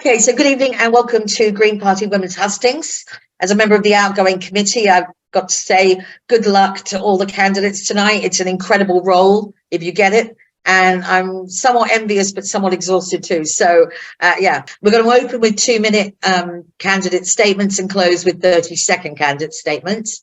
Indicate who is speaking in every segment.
Speaker 1: Okay, so good evening and welcome to Green Party Women's Hustings. As a member of the outgoing committee, I've got to say good luck to all the candidates tonight. It's an incredible role if you get it. And I'm somewhat envious, but somewhat exhausted too. So, we're going to open with 2-minute candidate statements and close with 30-second candidate statements.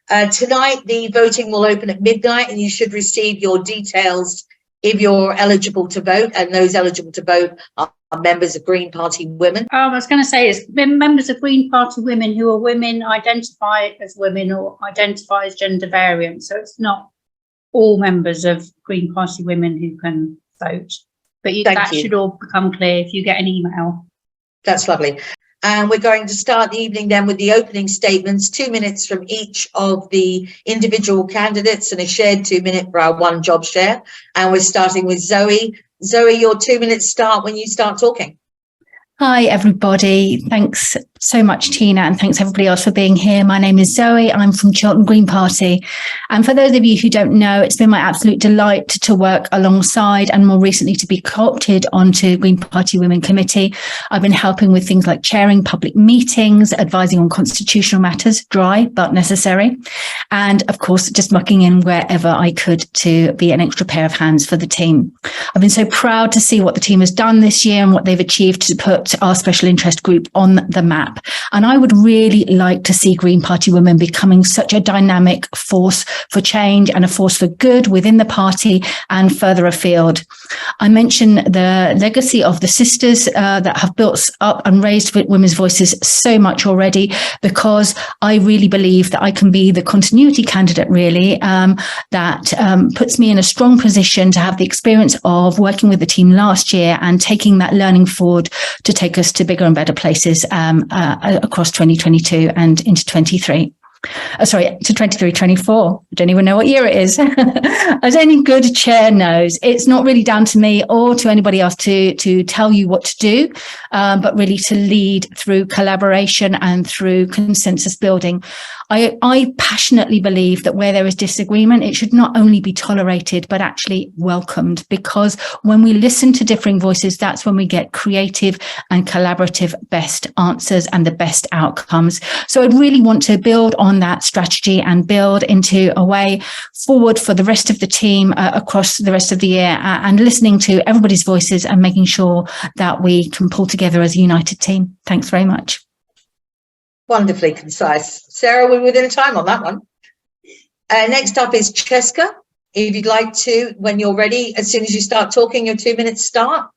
Speaker 1: Tonight, the voting will open at midnight and you should receive your details if you're eligible to vote. And those eligible to vote are members of Green Party Women.
Speaker 2: I was going to say it's members of Green Party Women who are women, identify as women or identify as gender variant. So it's not all members of Green Party Women who can vote. But that should all become clear if you get an email.
Speaker 1: That's lovely. And we're going to start the evening then with the opening statements, 2 minutes from each of the individual candidates and a shared 2 minute for our one job share. And we're starting with Zoe. Zoe, your 2 minutes start when you start talking.
Speaker 3: Hi, everybody. Thanks so much, Tina, and thanks everybody else for being here. My name is Zoe. I'm from Chiltern Green Party. And for those of you who don't know, it's been my absolute delight to work alongside and more recently to be co-opted onto Green Party Women Committee. I've been helping with things like chairing public meetings, advising on constitutional matters, dry but necessary. And of course, just mucking in wherever I could to be an extra pair of hands for the team. I've been so proud to see what the team has done this year and what they've achieved to put our special interest group on the map. And I would really like to see Green Party Women becoming such a dynamic force for change and a force for good within the party and further afield. I mentioned the legacy of the sisters that have built up and raised women's voices so much already, because I really believe that I can be the continuity candidate, really, that puts me in a strong position to have the experience of working with the team last year and taking that learning forward to take us to bigger and better places across 2022 and into 23. To 23-24. I don't even know what year it is. As any good chair knows, it's not really down to me or to anybody else to tell you what to do, but really to lead through collaboration and through consensus building. I passionately believe that where there is disagreement, it should not only be tolerated, but actually welcomed, because when we listen to differing voices, that's when we get creative and collaborative best answers and the best outcomes. So I'd really want to build on that strategy and build into a way forward for the rest of the team across the rest of the year, and listening to everybody's voices and making sure that we can pull together as a united team. Thanks very much.
Speaker 1: Wonderfully concise. Sarah, we're within time on that one. Next up is Cheska. If you'd like to, when you're ready, as soon as you start talking, your 2 minutes start.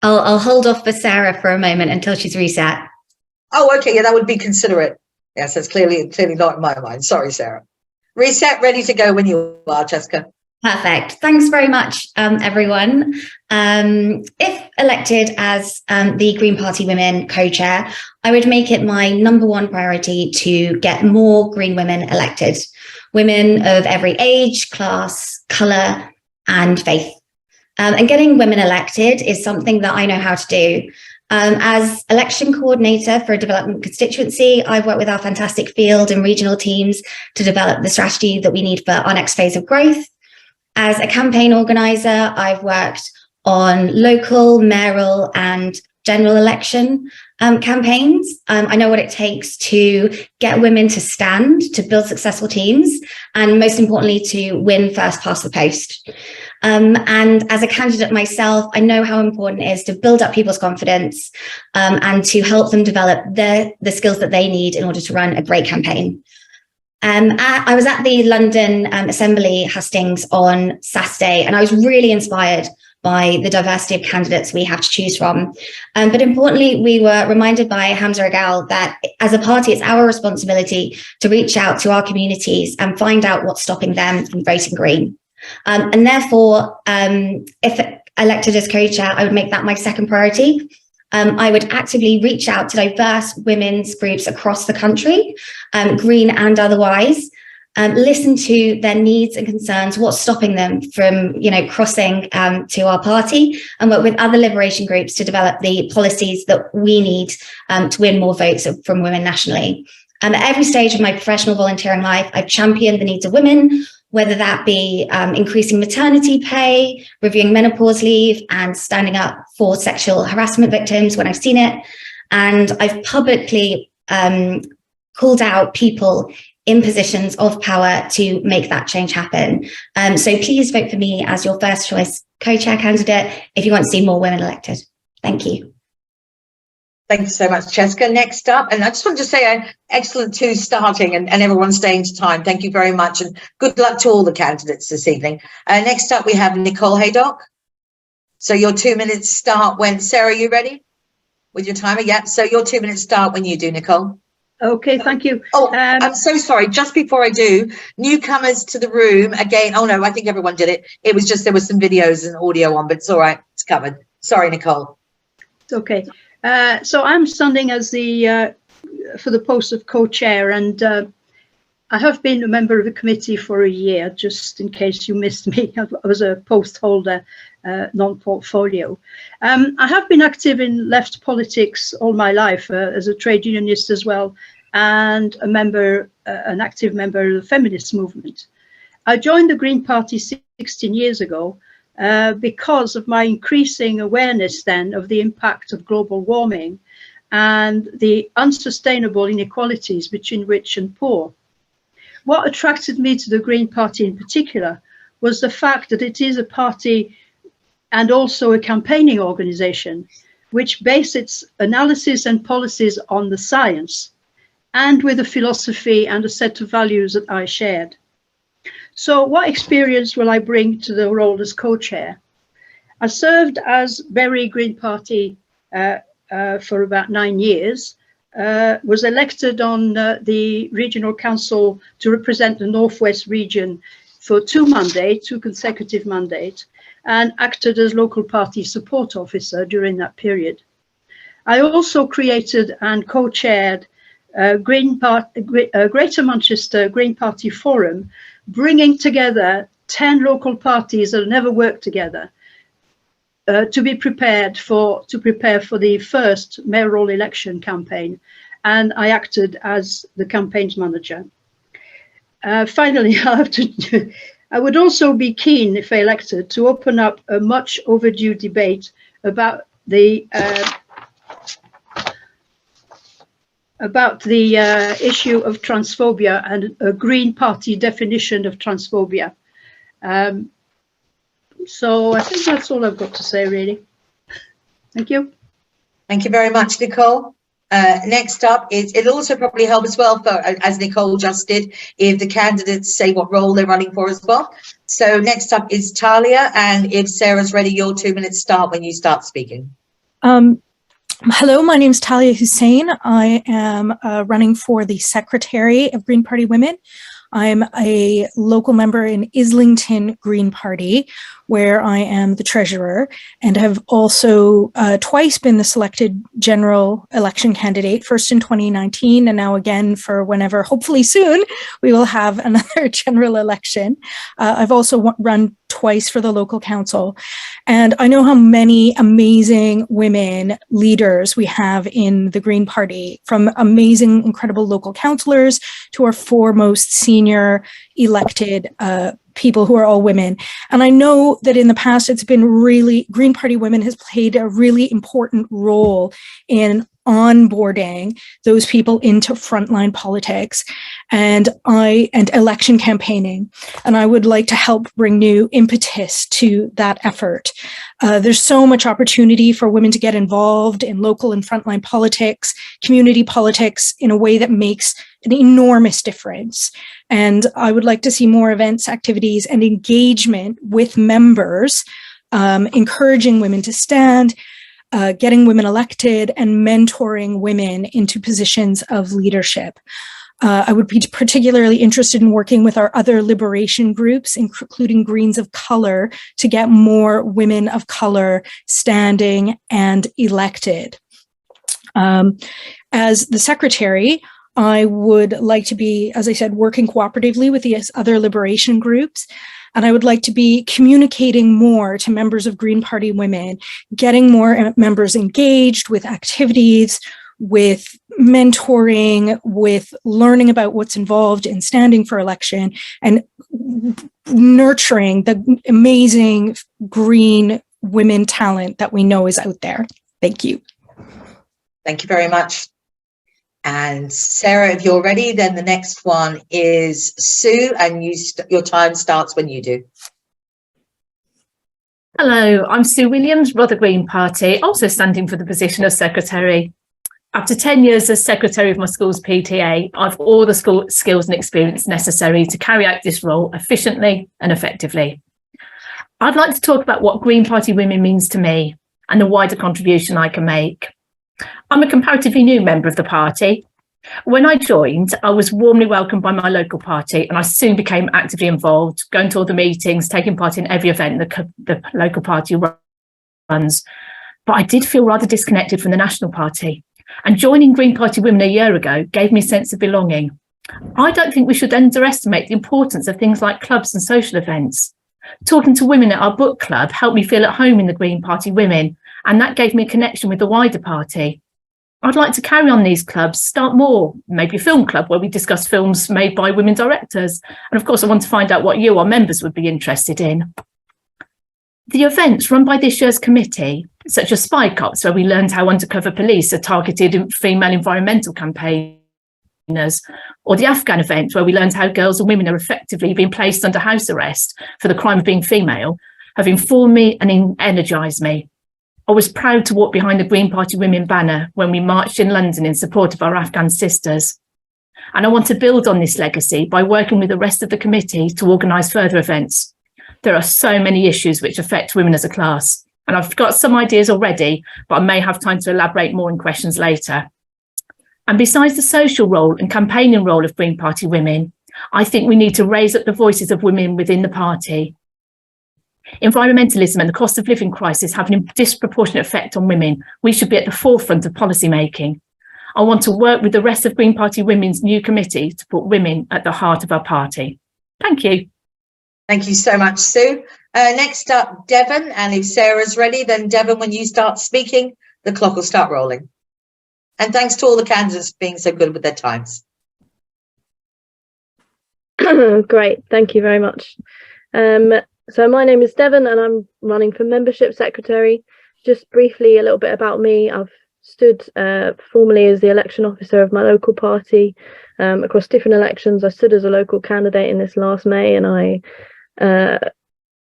Speaker 4: I'll hold off for Sarah for a moment until she's reset.
Speaker 1: Oh, okay. Yeah, that would be considerate. Yes, that's clearly not in my mind. Sorry, Sarah. Reset, ready to go when you are, Cheska.
Speaker 4: Perfect. Thanks very much, everyone. If elected as the Green Party Women co-chair, I would make it my #1 priority to get more Green women elected. Women of every age, class, colour and faith. And getting women elected is something that I know how to do. As election coordinator for a development constituency, I've worked with our fantastic field and regional teams to develop the strategy that we need for our next phase of growth. As a campaign organizer, I've worked on local, mayoral and general election campaigns. I know what it takes to get women to stand, to build successful teams, and most importantly, to win first past the post. And as a candidate myself, I know how important it is to build up people's confidence and to help them develop the skills that they need in order to run a great campaign. I was at the London Assembly hustings on Saturday, and I was really inspired by the diversity of candidates we have to choose from. But importantly, we were reminded by Hamza Agal that as a party, it's our responsibility to reach out to our communities and find out what's stopping them from voting Green. And therefore, if elected as co-chair, I would make that my second priority. I would actively reach out to diverse women's groups across the country, Green and otherwise, listen to their needs and concerns, what's stopping them from, crossing to our party, and work with other liberation groups to develop the policies that we need to win more votes from women nationally. At every stage of my professional volunteering life, I've championed the needs of women, whether that be increasing maternity pay, reviewing menopause leave, and standing up for sexual harassment victims when I've seen it. And I've publicly called out people in positions of power to make that change happen. So please vote for me as your first choice co-chair candidate if you want to see more women elected. Thank you.
Speaker 1: Thank you so much, Jessica. Next up, and I just want to say excellent to starting and everyone staying to time. Thank you very much, and good luck to all the candidates this evening. Next up, we have Nicole Haydock. So your 2 minutes start when, Sarah, you ready with your timer? Yeah, so your 2 minutes start when you do, Nicole.
Speaker 5: Okay, thank you.
Speaker 1: Oh, I'm so sorry. Just before I do, newcomers to the room again. Oh no, I think everyone did it. It was just there was some videos and audio on, but it's all right. It's covered. Sorry, Nicole.
Speaker 5: It's okay. So I'm standing as the for the post of co-chair, and I have been a member of the committee for a year, just in case you missed me. I was a post holder, non-portfolio. I have been active in left politics all my life, as a trade unionist as well, and a member, an active member of the feminist movement. I joined the Green Party 16 years ago because of my increasing awareness then of the impact of global warming and the unsustainable inequalities between rich and poor. What attracted me to the Green Party in particular was the fact that it is a party and also a campaigning organization which base its analysis and policies on the science and with a philosophy and a set of values that I shared. So what experience will I bring to the role as co-chair? I served as Bury Green Party for about 9 years, was elected on the regional council to represent the Northwest region for 2 consecutive mandates, and acted as local party support officer during that period. I also created and co-chaired Greater Manchester Green Party Forum, bringing together 10 local parties that have never worked together to prepare for the first mayoral election campaign, and I acted as the campaigns manager. Finally, I would also be keen, if elected, to open up a much overdue debate about the issue of transphobia and a Green Party definition of transphobia. So I think that's all I've got to say, really. Thank you.
Speaker 1: Thank you very much, Nicole. Next up is, it'll also probably help as well, for, as Nicole just did, if the candidates say what role they're running for as well. So next up is Talia, and if Sarah's ready, your 2 minutes start when you start speaking.
Speaker 6: Hello, my name is Talia Hussein. I am running for the Secretary of Green Party Women. I'm a local member in Islington Green Party, where I am the treasurer, and have also twice been the selected general election candidate, first in 2019 and now again for whenever, hopefully soon, we will have another general election. I've also run twice for the local council. And I know how many amazing women leaders we have in the Green Party, from amazing, incredible local councillors to our foremost senior elected people who are all women. And I know that in the past, it's been really, Green Party Women has played a really important role in onboarding those people into frontline politics and election campaigning. And I would like to help bring new impetus to that effort. There's so much opportunity for women to get involved in local and frontline politics, community politics, in a way that makes an enormous difference. And I would like to see more events, activities, and engagement with members, encouraging women to stand, getting women elected, and mentoring women into positions of leadership. I would be particularly interested in working with our other liberation groups, including Greens of Color, to get more women of color standing and elected. As the secretary, I would like to be, as I said, working cooperatively with the other liberation groups. And I would like to be communicating more to members of Green Party Women, getting more members engaged with activities, with mentoring, with learning about what's involved in standing for election, and nurturing the amazing green women talent that we know is out there. Thank you.
Speaker 1: Thank you very much. And Sarah, if you're ready, then the next one is Sue, and your time starts when you do.
Speaker 7: Hello, I'm Sue Williams, Rother Green Party, also standing for the position of Secretary. After 10 years as Secretary of my school's PTA, I've all the skills and experience necessary to carry out this role efficiently and effectively. I'd like to talk about what Green Party Women means to me and the wider contribution I can make. I'm a comparatively new member of the party. When I joined, I was warmly welcomed by my local party, and I soon became actively involved, going to all the meetings, taking part in every event the local party runs. But I did feel rather disconnected from the national party, and joining Green Party Women a year ago gave me a sense of belonging. I don't think we should underestimate the importance of things like clubs and social events. Talking to women at our book club helped me feel at home in the Green Party Women, and that gave me a connection with the wider party. I'd like to carry on these clubs, start more, maybe a film club where we discuss films made by women directors. And of course, I want to find out what you, our members, would be interested in. The events run by this year's committee, such as Spy Cops, where we learned how undercover police are targeted female environmental campaigners, or the Afghan event, where we learned how girls and women are effectively being placed under house arrest for the crime of being female, have informed me and energised me. I was proud to walk behind the Green Party Women banner when we marched in London in support of our Afghan sisters. And I want to build on this legacy by working with the rest of the committee to organise further events. There are so many issues which affect women as a class, and I've got some ideas already, but I may have time to elaborate more in questions later. And besides the social role and campaigning role of Green Party Women, I think we need to raise up the voices of women within the party. Environmentalism and the cost of living crisis have a disproportionate effect on women. We should be at the forefront of policy making. I want to work with the rest of Green Party Women's new committee to put women at the heart of our party. Thank you.
Speaker 1: Thank you so much, Sue. Next up, Devon, and if Sarah's ready, then Devon, when you start speaking, the clock will start rolling. And thanks to all the candidates for being so good with their times.
Speaker 8: Great, thank you very much. So my name is Devon and I'm running for Membership Secretary. Just briefly, a little bit about me. I've stood formally as the election officer of my local party across different elections. I stood as a local candidate in this last May, and I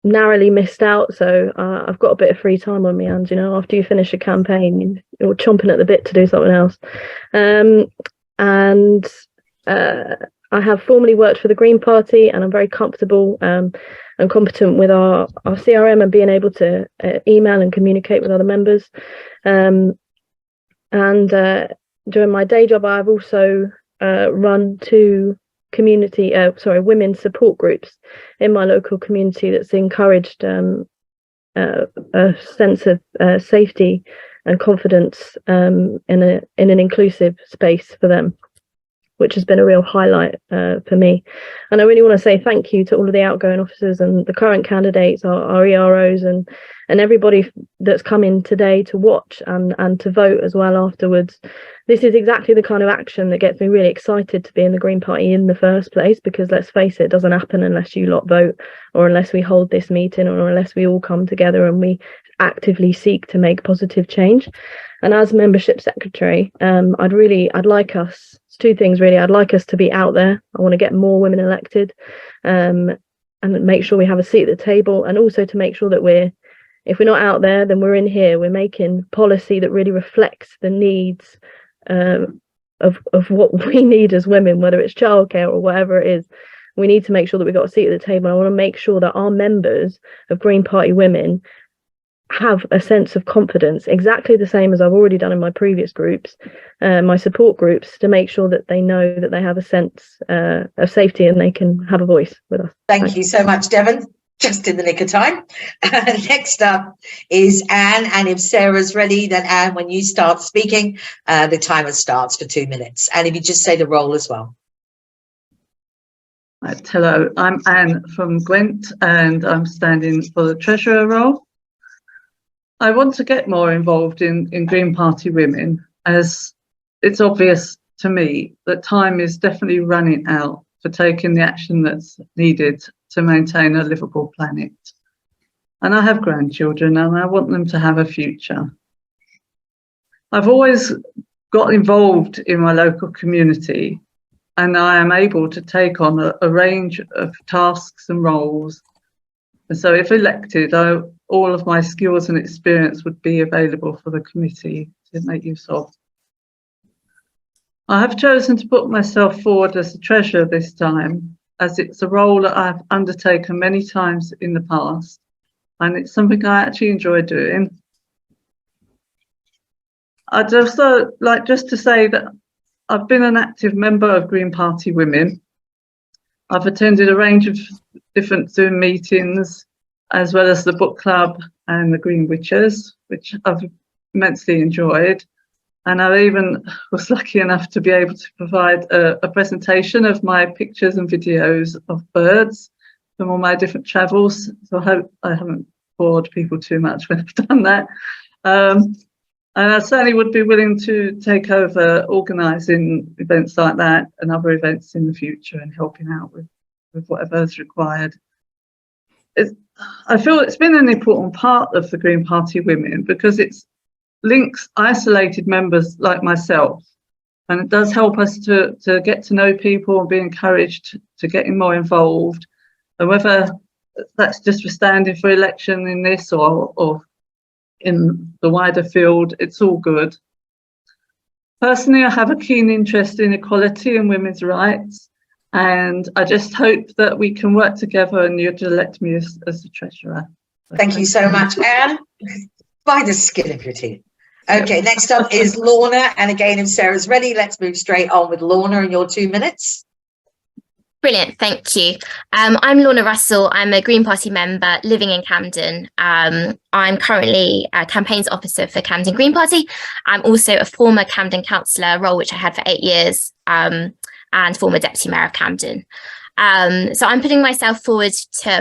Speaker 8: narrowly missed out. So I've got a bit of free time on my hands, you know, after you finish a campaign, you're chomping at the bit to do something else. I have formally worked for the Green Party, and I'm very comfortable and competent with our CRM and being able to email and communicate with other members. During my day job, I've also run two women's support groups in my local community that's encouraged a sense of safety and confidence in an inclusive space for them, which has been a real highlight for me. And I really want to say thank you to all of the outgoing officers and the current candidates, our EROs, and everybody that's come in today to watch and to vote as well afterwards. This is exactly the kind of action that gets me really excited to be in the Green Party in the first place, because let's face it, it doesn't happen unless you lot vote, or unless we hold this meeting, or unless we all come together and we actively seek to make positive change. And as Membership Secretary, I'd like us, it's two things really. I'd like us to be out there. I want to get more women elected and make sure we have a seat at the table, and also to make sure that if we're not out there, then we're in here. We're making policy that really reflects the needs of what we need as women, whether it's childcare or whatever it is. We need to make sure that we've got a seat at the table. I want to make sure that our members of Green Party Women have a sense of confidence, exactly the same as I've already done in my previous groups, my support groups, to make sure that they know that they have a sense of safety and they can have a voice with us.
Speaker 1: Thank you so much, Devon. Just in the nick of time. Next up is Anne, and if Sarah's ready, then Anne, when you start speaking, the timer starts for 2 minutes. And if you just say the role as well.
Speaker 9: Right, hello, I'm Anne from Gwent, and I'm standing for the Treasurer role. I want to get more involved in Green Party Women, as it's obvious to me that time is definitely running out for taking the action that's needed to maintain a livable planet. And I have grandchildren and I want them to have a future. I've always got involved in my local community, and I am able to take on a range of tasks and roles. And so if elected, all of my skills and experience would be available for the committee to make use of. I have chosen to put myself forward as the treasurer this time, as it's a role that I've undertaken many times in the past, and it's something I actually enjoy doing. I'd also like just to say that I've been an active member of Green Party Women. I've attended a range of different Zoom meetings, as well as the book club and the Green Witches, which I've immensely enjoyed. And I even was lucky enough to be able to provide a presentation of my pictures and videos of birds from all my different travels. So I hope I haven't bored people too much when I've done that. And I certainly would be willing to take over organising events like that and other events in the future and helping out with whatever is required. I feel it's been an important part of the Green Party Women because it links isolated members like myself, and it does help us to get to know people and be encouraged to getting more involved. And whether that's just for standing for election in this or in the wider field, it's all good. Personally, I have a keen interest in equality and women's rights, and I just hope that we can work together and you'd elect me as the treasurer.
Speaker 1: Thank you so much, Anne, by the skin of your teeth. Okay, next up is Lorna, and again, if Sarah's ready, let's move straight on with Lorna and your 2 minutes.
Speaker 10: Brilliant, thank you. I'm Lorna Russell. I'm a Green Party member living in Camden. I'm currently a campaigns officer for Camden Green Party. I'm also a former Camden councillor, role which I had for 8 years, and former deputy mayor of Camden. So I'm putting myself forward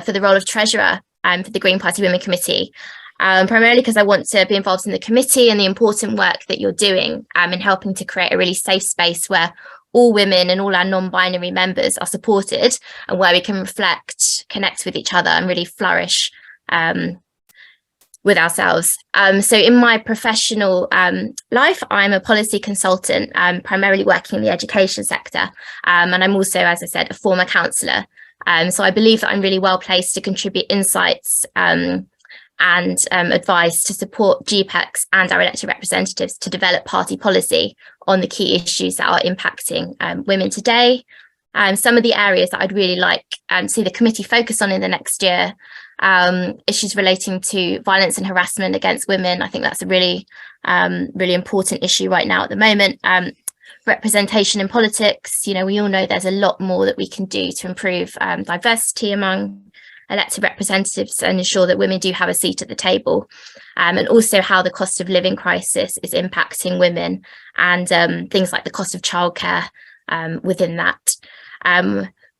Speaker 10: for the role of treasurer for the Green Party Women Committee, primarily because I want to be involved in the committee and the important work that you're doing in helping to create a really safe space where all women and all our non-binary members are supported, and where we can reflect, connect with each other and really flourish with ourselves. So in my professional life, I'm a policy consultant, primarily working in the education sector. And I'm also, as I said, a former councillor. So I believe that I'm really well placed to contribute insights and advice to support GPECs and our elected representatives to develop party policy on the key issues that are impacting women today. Some of the areas that I'd really like to see the committee focus on in the next year, issues relating to violence and harassment against women. I think that's a really, really important issue right now at the moment. Representation in politics, we all know there's a lot more that we can do to improve diversity among elected representatives and ensure that women do have a seat at the table, and also how the cost of living crisis is impacting women and things like the cost of childcare within that.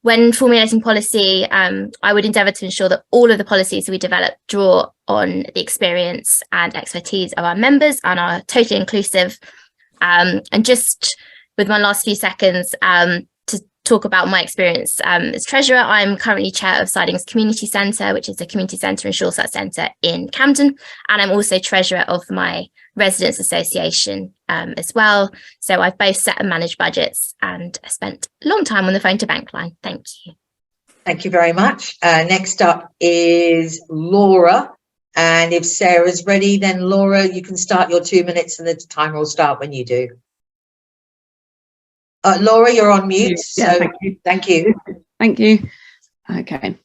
Speaker 10: When formulating policy, I would endeavour to ensure that all of the policies we develop draw on the experience and expertise of our members and are totally inclusive. And just with my last few seconds, to talk about my experience as treasurer, I'm currently chair of Sidings Community Centre, which is a community centre and Shawsat Centre in Camden, and I'm also treasurer of my residents association as well. So I've both set and managed budgets and spent a long time on the phone to Bankline. Thank you.
Speaker 1: Thank you very much. Next up is Laura, and if Sarah's ready, then Laura, you can start your 2 minutes and the timer will start when you do. Laura, you're on mute.
Speaker 11: Yeah,
Speaker 1: so
Speaker 11: thank you.
Speaker 1: Thank you.
Speaker 11: Thank you. Okay.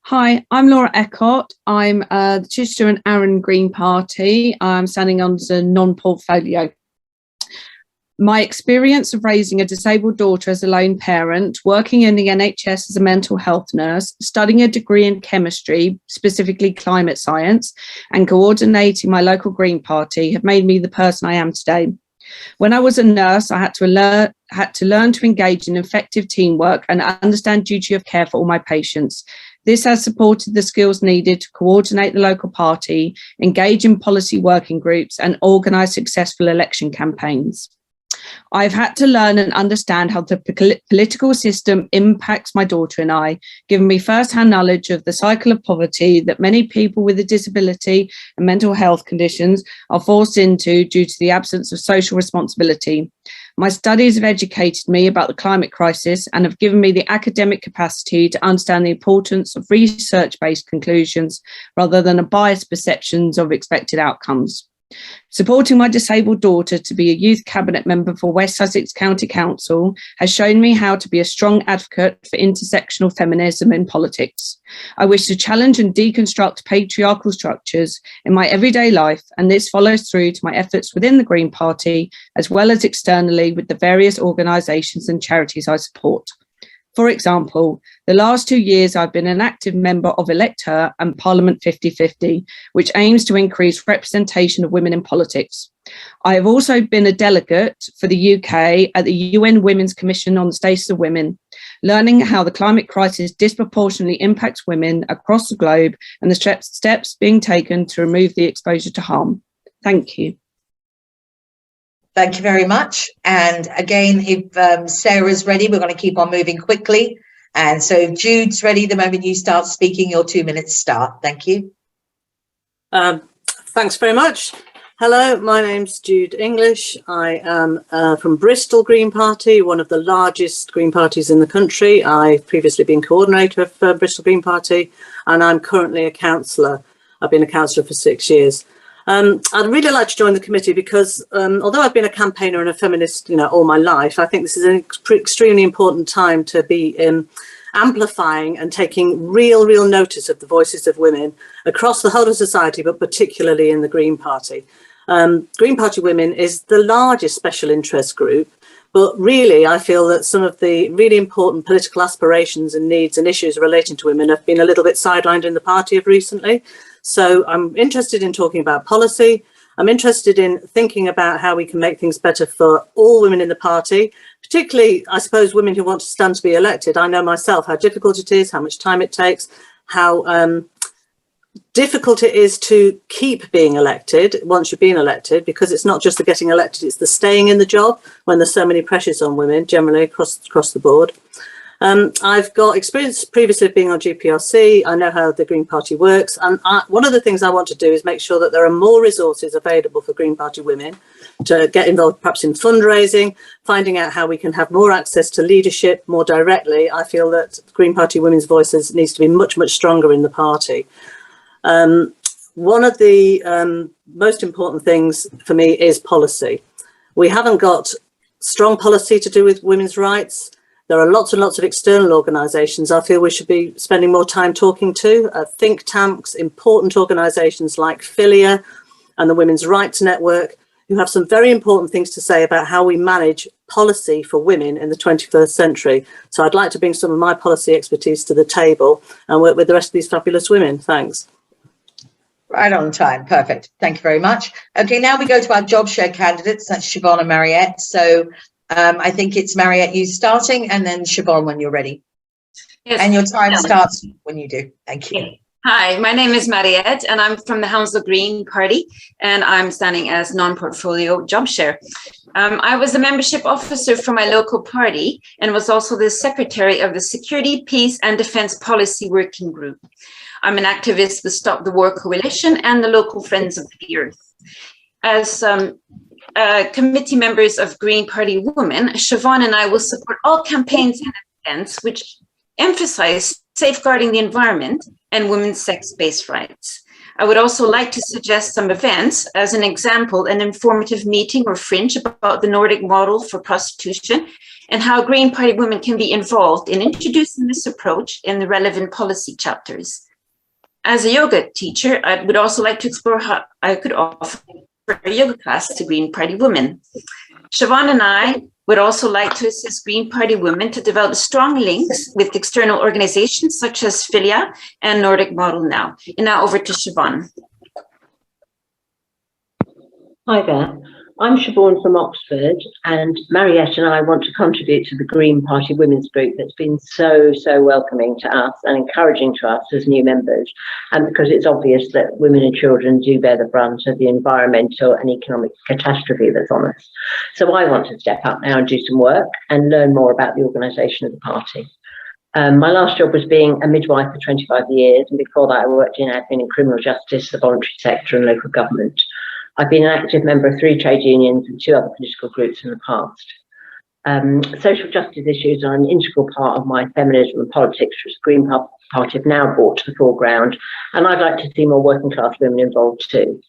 Speaker 11: Hi, I'm Laura Eckott. I'm the Chichester and Arran Green Party. I'm standing on the non-portfolio. My experience of raising a disabled daughter as a lone parent, working in the NHS as a mental health nurse, studying a degree in chemistry, specifically climate science, and coordinating my local Green Party have made me the person I am today. When I was a nurse, I had to learn to engage in effective teamwork and understand duty of care for all my patients. This has supported the skills needed to coordinate the local party, engage in policy working groups, and organise successful election campaigns. I've had to learn and understand how the political system impacts my daughter and I, giving me first-hand knowledge of the cycle of poverty that many people with a disability and mental health conditions are forced into due to the absence of social responsibility. My studies have educated me about the climate crisis and have given me the academic capacity to understand the importance of research-based conclusions rather than a biased perceptions of expected outcomes. Supporting my disabled daughter to be a youth cabinet member for West Sussex County Council has shown me how to be a strong advocate for intersectional feminism in politics. I wish to challenge and deconstruct patriarchal structures in my everyday life, and this follows through to my efforts within the Green Party, as well as externally with the various organisations and charities I support. For example, the last 2 years I've been an active member of Elect Her and Parliament 50/50, which aims to increase representation of women in politics. I have also been a delegate for the UK at the UN Women's Commission on the Status of Women, learning how the climate crisis disproportionately impacts women across the globe and the steps being taken to remove the exposure to harm. Thank you.
Speaker 1: Thank you very much. And again, if Sarah's ready, we're going to keep on moving quickly. And so if Jude's ready, the moment you start speaking, your 2 minutes start. Thank you.
Speaker 12: Thanks very much. Hello, my name's Jude English. I am from Bristol Green Party, one of the largest Green parties in the country. I've previously been coordinator of Bristol Green Party, and I'm currently a councillor. I've been a councillor for 6 years. I'd really like to join the committee because although I've been a campaigner and a feminist, all my life, I think this is an extremely important time to be amplifying and taking real notice of the voices of women across the whole of society, but particularly in the Green Party. Green Party Women is the largest special interest group, but really I feel that some of the really important political aspirations and needs and issues relating to women have been a little bit sidelined in the party of recently. So I'm interested in talking about policy. I'm interested in thinking about how we can make things better for all women in the party, particularly, I suppose, women who want to stand to be elected. I know myself how difficult it is, how much time it takes, how difficult it is to keep being elected once you've been elected, because it's not just the getting elected, it's the staying in the job when there's so many pressures on women generally across the board. I've got experience previously of being on GPRC. I know how the Green Party works. And one of the things I want to do is make sure that there are more resources available for Green Party women to get involved perhaps in fundraising, finding out how we can have more access to leadership more directly. I feel that Green Party women's voices needs to be much stronger in the party. One of the most important things for me is policy. We haven't got strong policy to do with women's rights. There are lots and lots of external organisations I feel we should be spending more time talking to, think tanks, important organisations like Filia and the Women's Rights Network, who have some very important things to say about how we manage policy for women in the 21st century. So I'd like to bring some of my policy expertise to the table and work with the rest of these fabulous women. Thanks.
Speaker 1: Right on time. Perfect. Thank you very much. Okay, now we go to our job share candidates. That's Siobhan and Mariette. So I think it's Mariette, you starting, and then Siobhan when you're ready.
Speaker 13: Yes.
Speaker 1: And your time starts when you do. Thank you.
Speaker 13: Hi, my name is Mariette, and I'm from the Hounslow Green Party, and I'm standing as non-portfolio job share. I was a membership officer for my local party and was also the secretary of the Security, Peace and Defence Policy Working Group. I'm an activist with Stop the War Coalition and the local Friends of the Earth. As committee members of Green Party Women, Siobhan and I will support all campaigns and events which emphasize safeguarding the environment and women's sex-based rights. I would also like to suggest some events, as an example, an informative meeting or fringe about the Nordic model for prostitution and how Green Party women can be involved in introducing this approach in the relevant policy chapters. As a yoga teacher, I would also like to explore how I could offer a yoga class to Green Party women. Siobhan and I would also like to assist Green Party women to develop strong links with external organizations such as Filia and Nordic Model Now. And now over to Siobhan.
Speaker 14: Hi there. I'm Siobhan from Oxford, and Mariette and I want to contribute to the Green Party Women's Group that's been so welcoming to us and encouraging to us as new members, and because it's obvious that women and children do bear the brunt of the environmental and economic catastrophe that's on us. So I want to step up now and do some work and learn more about the organisation of the party. My last job was being a midwife for 25 years, and before that I worked in admin and criminal justice, the voluntary sector and local government. I've been an active member of 3 trade unions and 2 other political groups in the past. Social justice issues are an integral part of my feminism and politics, which the Green Party have now brought to the foreground, and I'd like to see more working class women involved too.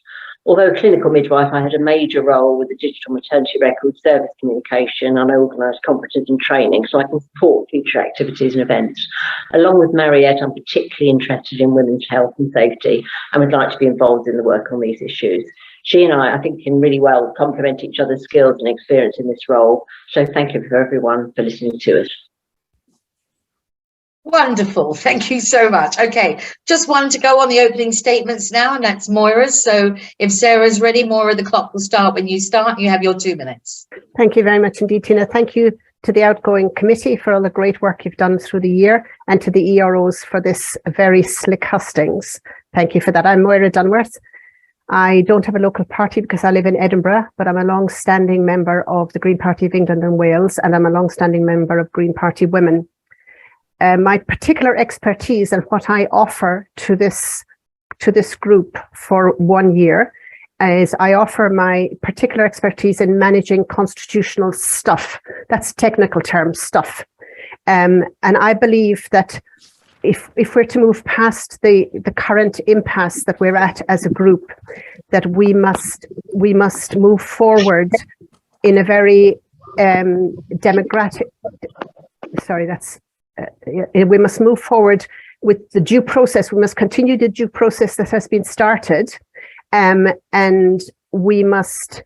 Speaker 14: Although a clinical midwife, I had a major role with the digital maternity record, service communication, and I organised conferences and training so I can support future activities and events. Along with Mariette, I'm particularly interested in women's health and safety and would like to be involved in the work on these issues. She and I think, can really well complement each other's skills and experience in this role. So thank you for everyone for listening to us.
Speaker 1: Wonderful. Thank you so much. Okay, just one to go on the opening statements now, and that's Moira's. So if Sarah's ready, Moira, the clock will start when you start. You have your 2 minutes.
Speaker 15: Thank you very much indeed, Tina. Thank you to the outgoing committee for all the great work you've done through the year, and to the EROs for this very slick hustings. Thank you for that. I'm Moira Dunworth. I don't have a local party because I live in Edinburgh, but I'm a long-standing member of the Green Party of England and Wales, and I'm a long-standing member of Green Party Women. My particular expertise and what I offer to this group for 1 year is I offer my particular expertise in managing constitutional stuff. That's technical term stuff. And I believe that if we're to move past the current impasse that we're at as a group, that we must move forward in a very democratic. We must move forward with the due process. We must continue the due process that has been started, and we must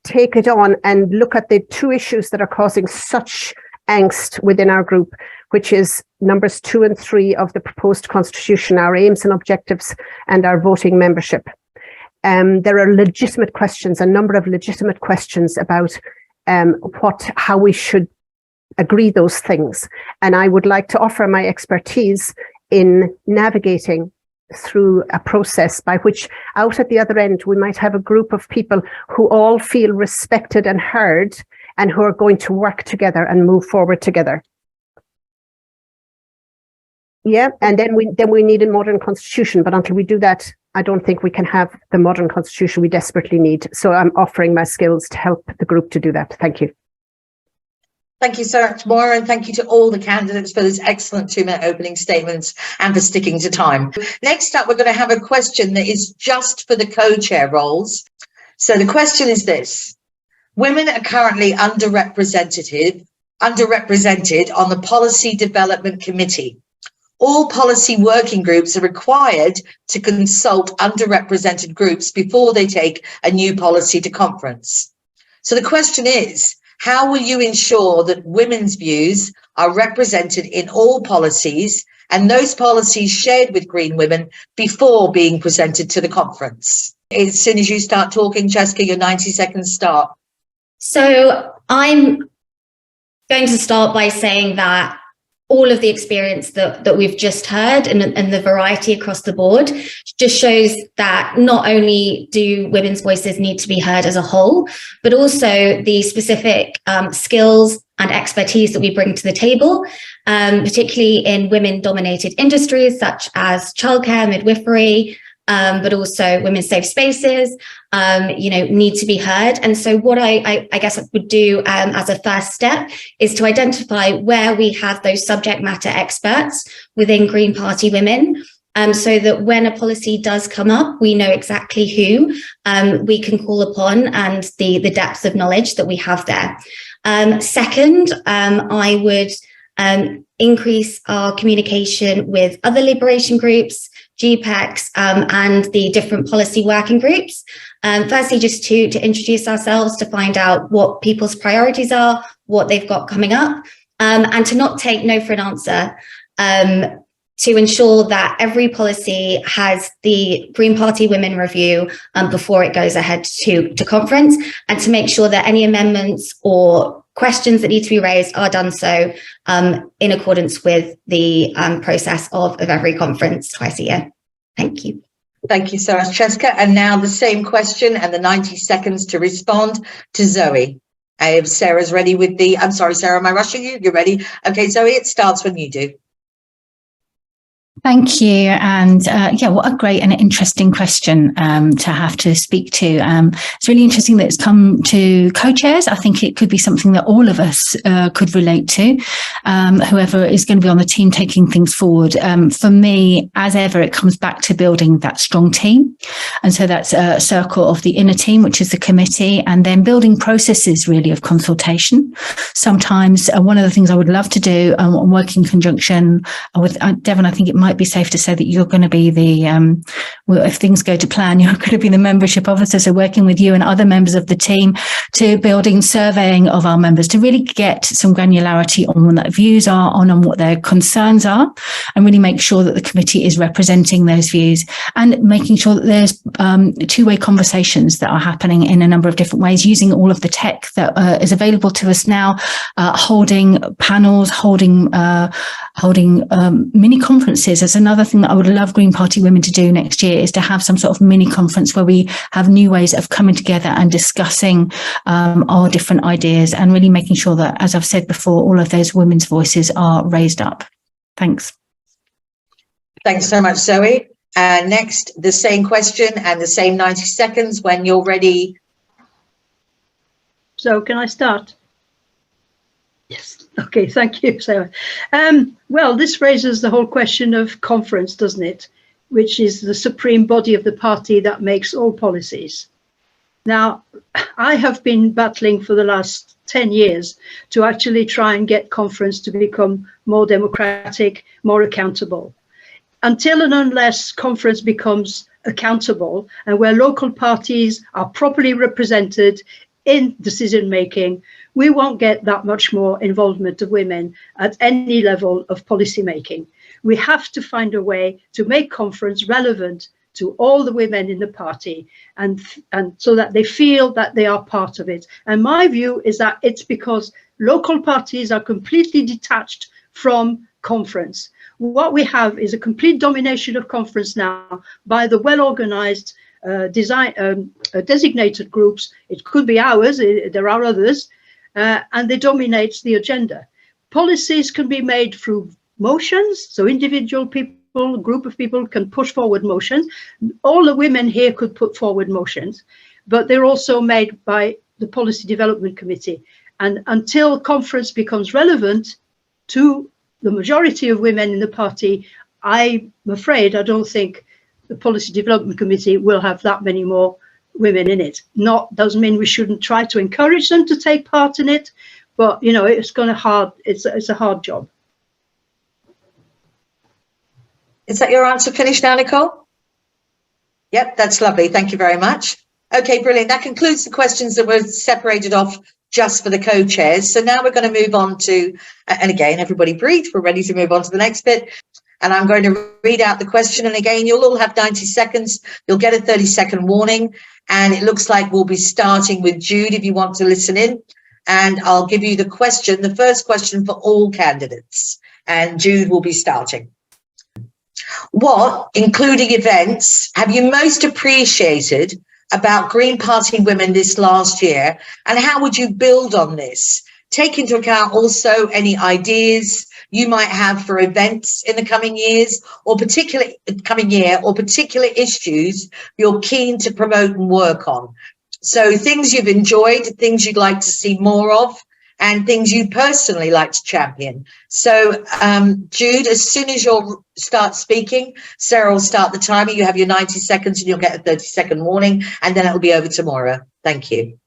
Speaker 15: take it on and look at the 2 issues that are causing such angst within our group, which is numbers 2 and 3 of the proposed constitution, our aims and objectives, and our voting membership. There are legitimate questions, a number of legitimate questions about how we should agree those things. And I would like to offer my expertise in navigating through a process by which out at the other end, we might have a group of people who all feel respected and heard, and who are going to work together and move forward together. Yeah, and then we need a modern constitution. But until we do that, I don't think we can have the modern constitution we desperately need. So I'm offering my skills to help the group to do that. Thank you.
Speaker 1: Thank you so much, Moira, and thank you to all the candidates for this excellent 2-minute opening statements and for sticking to time. Next up, we're going to have a question that is just for the co-chair roles. So the question is this: women are currently underrepresented on the Policy Development Committee. All policy working groups are required to consult underrepresented groups before they take a new policy to conference. So the question is, how will you ensure that women's views are represented in all policies, and those policies shared with Green Women before being presented to the conference? As soon as you start talking, Jessica, your 90 seconds start.
Speaker 4: So I'm going to start by saying that all of the experience that we've just heard and the variety across the board just shows that not only do women's voices need to be heard as a whole, but also the specific skills and expertise that we bring to the table, particularly in women-dominated industries such as childcare, midwifery, but also women's safe spaces, need to be heard. And so what I guess I would do as a first step is to identify where we have those subject matter experts within Green Party Women, so that when a policy does come up, we know exactly who we can call upon and the depth of knowledge that we have there. Second, I would increase our communication with other liberation groups, GPECs, and the different policy working groups. Firstly, just to introduce ourselves, to find out what people's priorities are, what they've got coming up, and to not take no for an answer. to ensure that every policy has the Green Party Women review before it goes ahead to conference, and to make sure that any amendments or questions that need to be raised are done so in accordance with the process of every conference twice a year. Thank you.
Speaker 1: Thank you so much, Cheska. And now the same question and the 90 seconds to respond to Zoe. If Sarah's ready with the, I'm sorry, Sarah, am I rushing you? You're ready? Okay, Zoe, it starts when you do.
Speaker 3: Thank you. And yeah, what a great and interesting question to have to speak to. It's really interesting that it's come to co-chairs. I think it could be something that all of us could relate to, whoever is going to be on the team taking things forward. For me, as ever, it comes back to building that strong team. And so that's a circle of the inner team, which is the committee, and then building processes really of consultation. Sometimes one of the things I would love to do and work in conjunction with Devon, I think it might be safe to say that you're going to be the, well, if things go to plan, you're going to be the membership officer. So working with you and other members of the team to building surveying of our members to really get some granularity on what their views are, on what their concerns are, and really make sure that the committee is representing those views and making sure that there's two-way conversations that are happening in a number of different ways, using all of the tech that is available to us now, holding panels, holding mini conferences. There's another thing that I would love Green Party Women to do next year, is to have some sort of mini conference where we have new ways of coming together and discussing our different ideas, and really making sure that, as I've said before, all of those women's voices are raised up. Thanks.
Speaker 1: Thanks so much, Zoe. Next, the same question and the same 90 seconds when you're ready.
Speaker 5: So can I start? Yes. Okay, thank you, Sarah. Well, this raises the whole question of conference, doesn't it? Which is the supreme body of the party that makes all policies. Now, I have been battling for the last 10 years to actually try and get conference to become more democratic, more accountable. Until and unless conference becomes accountable and where local parties are properly represented in decision making, we won't get that much more involvement of women at any level of policy making. We have to find a way to make conference relevant to all the women in the party, and so that they feel that they are part of it. And my view is that it's because local parties are completely detached from conference. What we have is a complete domination of conference now by the well-organized designated groups. It could be ours, there are others, and they dominate the agenda. Policies can be made through motions, so individual people, a group of people can push forward motions. All the women here could put forward motions, but they're also made by the Policy Development Committee. And until conference becomes relevant to the majority of women in the party, I'm afraid I don't think the Policy Development Committee will have that many more women in it. Doesn't mean we shouldn't try to encourage them to take part in it, but you know, it's a hard job.
Speaker 1: Is that your answer finished now, Nicole? Yep, that's lovely. Thank you very much. Okay, brilliant. That concludes the questions that were separated off just for the co-chairs. So now we're going to move on to, and again, everybody breathe. We're ready to move on to the next bit. And I'm going to read out the question. And again, you'll all have 90 seconds. You'll get a 30-second warning. And it looks like we'll be starting with Jude if you want to listen in. And I'll give you the question, the first question for all candidates. And Jude will be starting. What, including events, have you most appreciated about Green Party Women this last year? And how would you build on this? Take into account also any ideas you might have for events in the coming years, or particular issues you're keen to promote and work on. So things you've enjoyed, things you'd like to see more of, and things you personally like to champion. So Jude, as soon as you'll start speaking, Sarah will start the timer. You have your 90 seconds and you'll get a 30-second warning, and then it'll be over to Maura. Thank you.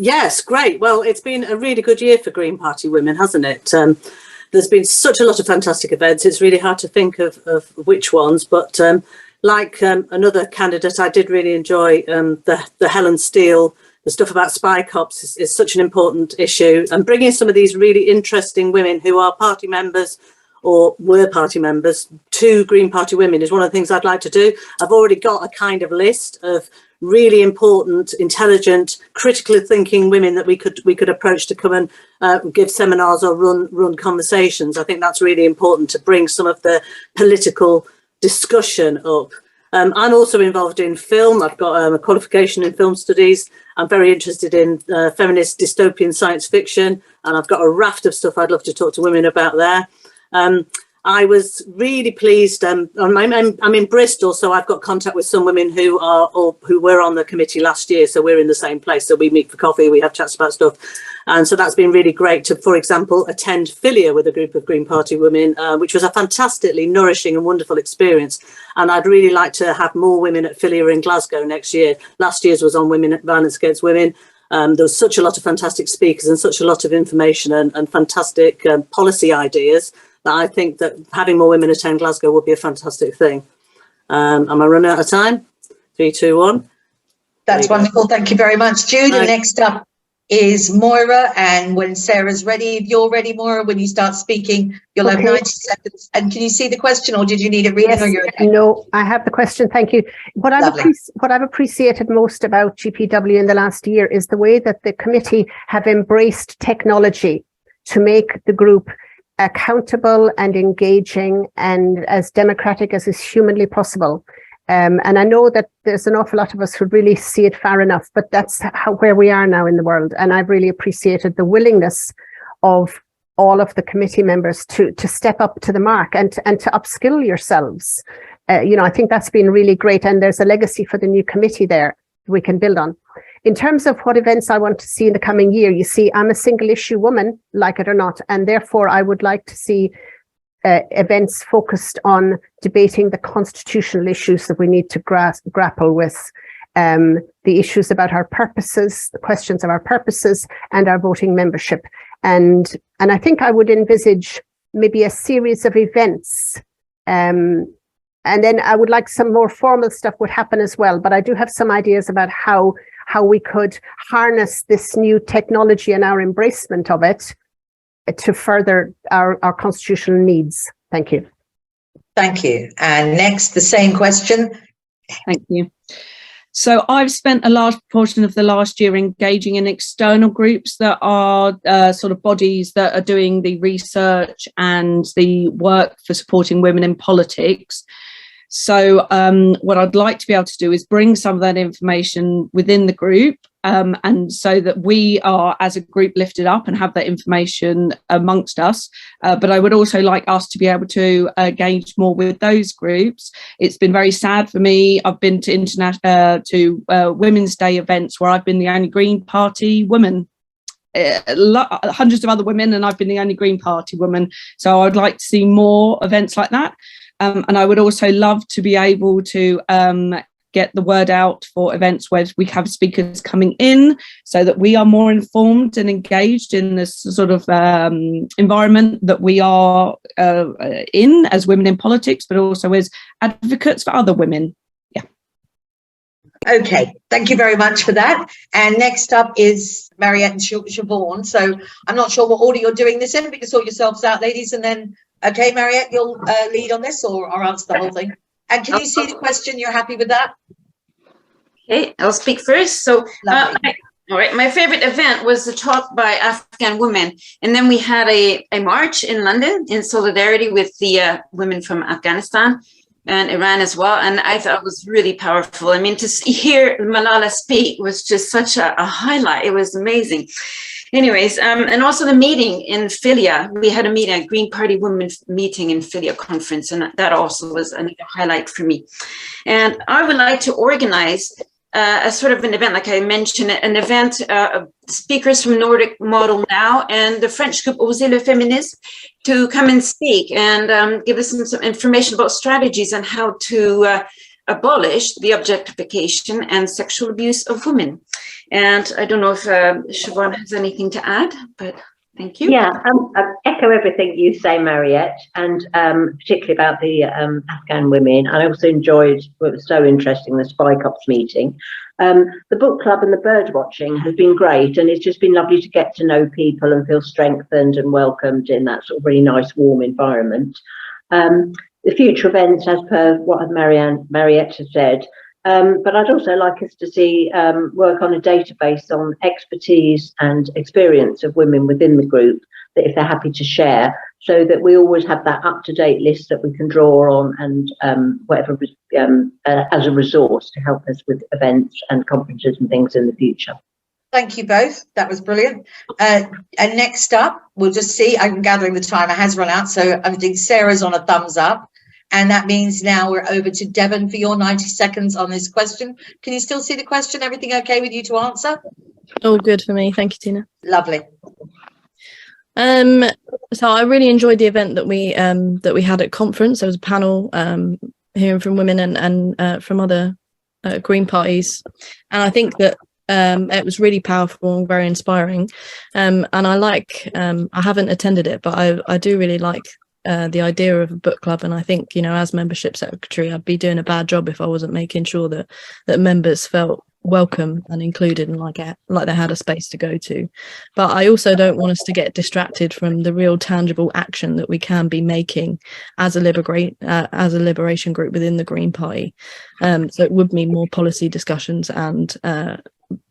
Speaker 12: Yes, great. Well, it's been a really good year for Green Party Women, hasn't it? There's been such a lot of fantastic events. It's really hard to think of which ones, but like another candidate, I did really enjoy the Helen Steele. The stuff about spy cops is such an important issue, and bringing some of these really interesting women who are party members or were party members to Green Party women is one of the things I'd like to do. I've already got a kind of list of really important, intelligent, critically thinking women that we could approach to come and give seminars or run conversations. I think that's really important to bring some of the political discussion up. I'm also involved in film. I've got a qualification in film studies. I'm very interested in feminist dystopian science fiction, and I've got a raft of stuff I'd love to talk to women about there. I was really pleased. I'm in Bristol, so I've got contact with some women who were on the committee last year. So we're in the same place. So we meet for coffee, we have chats about stuff, and so that's been really great to, for example, attend Filia with a group of Green Party women, which was a fantastically nourishing and wonderful experience. And I'd really like to have more women at Filia in Glasgow next year. Last year's was on violence against women. There was such a lot of fantastic speakers and such a lot of information and fantastic policy ideas. I think that having more women attend Glasgow would be a fantastic thing. Am I running out of time? 3, 2, 1.
Speaker 1: That's wonderful. Thank you very much, Jude. And next up is Moira. And when Sarah's ready, if you're ready, Moira, when you start speaking, you'll have 90 seconds. And can you see the question, or did you need it reading?
Speaker 15: Yes,
Speaker 1: or you're okay?
Speaker 15: No, I have the question. Thank you. What I've appreciated most about GPW in the last year is the way that the committee have embraced technology to make the group accountable and engaging and as democratic as is humanly possible. And I know that there's an awful lot of us who really see it far enough, but that's where we are now in the world. And I've really appreciated the willingness of all of the committee members to step up to the mark and to upskill yourselves. I think that's been really great. And there's a legacy for the new committee there we can build on. In terms of what events I want to see in the coming year, you see, I'm a single issue woman, like it or not, and therefore I would like to see events focused on debating the constitutional issues that we need to grapple with, the issues about our purposes, the questions of our purposes and our voting membership. And I think I would envisage maybe a series of events. And then I would like some more formal stuff would happen as well. But I do have some ideas about how we could harness this new technology and our embracement of it to further our constitutional needs. Thank you.
Speaker 1: Thank you. And next, the same question.
Speaker 11: Thank you. So I've spent a large portion of the last year engaging in external groups that are sort of bodies that are doing the research and the work for supporting women in politics. So what I'd like to be able to do is bring some of that information within the group, and so that we are as a group lifted up and have that information amongst us. But I would also like us to be able to engage more with those groups. It's been very sad for me. I've been to Women's Day events where I've been the only Green Party woman. Hundreds of other women, and I've been the only Green Party woman. So I'd like to see more events like that. And I would also love to be able to get the word out for events where we have speakers coming in so that we are more informed and engaged in this sort of environment that we are in as women in politics, but also as advocates for other women. Yeah.
Speaker 1: Okay, thank you very much for that. And next up is Mariette and Siobhan. So I'm not sure what order you're doing this in, but you can sort yourselves out, ladies, and then okay, Mariette, you'll lead on this or answer the whole thing. And can you see the question? You're happy with that?
Speaker 13: Okay, I'll speak first. So, all right, my favorite event was the talk by Afghan women. And then we had a march in London in solidarity with the women from Afghanistan and Iran as well. And I thought it was really powerful. I mean, to hear Malala speak was just such a highlight. It was amazing. Anyways, and also the meeting in Filia, we had a meeting, a Green Party women meeting in Filia conference, and that also was another highlight for me. And I would like to organize a sort of an event, like I mentioned, an event, speakers from Nordic Model Now and the French group Osez le Féminisme to come and speak and give us some information about strategies on how to abolish the objectification and sexual abuse of women. And I don't know if Siobhan has anything to add, but Thank you.
Speaker 14: Yeah, I echo everything you say, Mariette, and particularly about the Afghan women. I also enjoyed what was so interesting, the Spy Cops meeting. The book club and the bird watching has been great, and it's just been lovely to get to know people and feel strengthened and welcomed in that sort of really nice, warm environment. The future events, as per what Mariette has said, but I'd also like us to see work on a database on expertise and experience of women within the group, that if they're happy to share, so that we always have that up-to-date list that we can draw on and whatever as a resource to help us with events and conferences and things in the future.
Speaker 1: Thank you both. That was brilliant. And next up, we'll just see. I'm gathering the timer has run out, so I think Sarah's on a thumbs up. And that means now we're over to Devon for your 90 seconds on this question. Can you still see the question? Everything okay with you to answer?
Speaker 8: All good for me. Thank you, Tina.
Speaker 1: Lovely.
Speaker 8: So I really enjoyed the event that we had at conference. There was a panel hearing from women and from other Green parties, and I think that it was really powerful and very inspiring. And I like I haven't attended it, but I do really like the idea of a book club, and I think, you know, as membership secretary, I'd be doing a bad job if I wasn't making sure that members felt welcome and included and like they had a space to go to. But I also don't want us to get distracted from the real tangible action that we can be making as a liberation group within the Green Party. So it would mean more policy discussions, and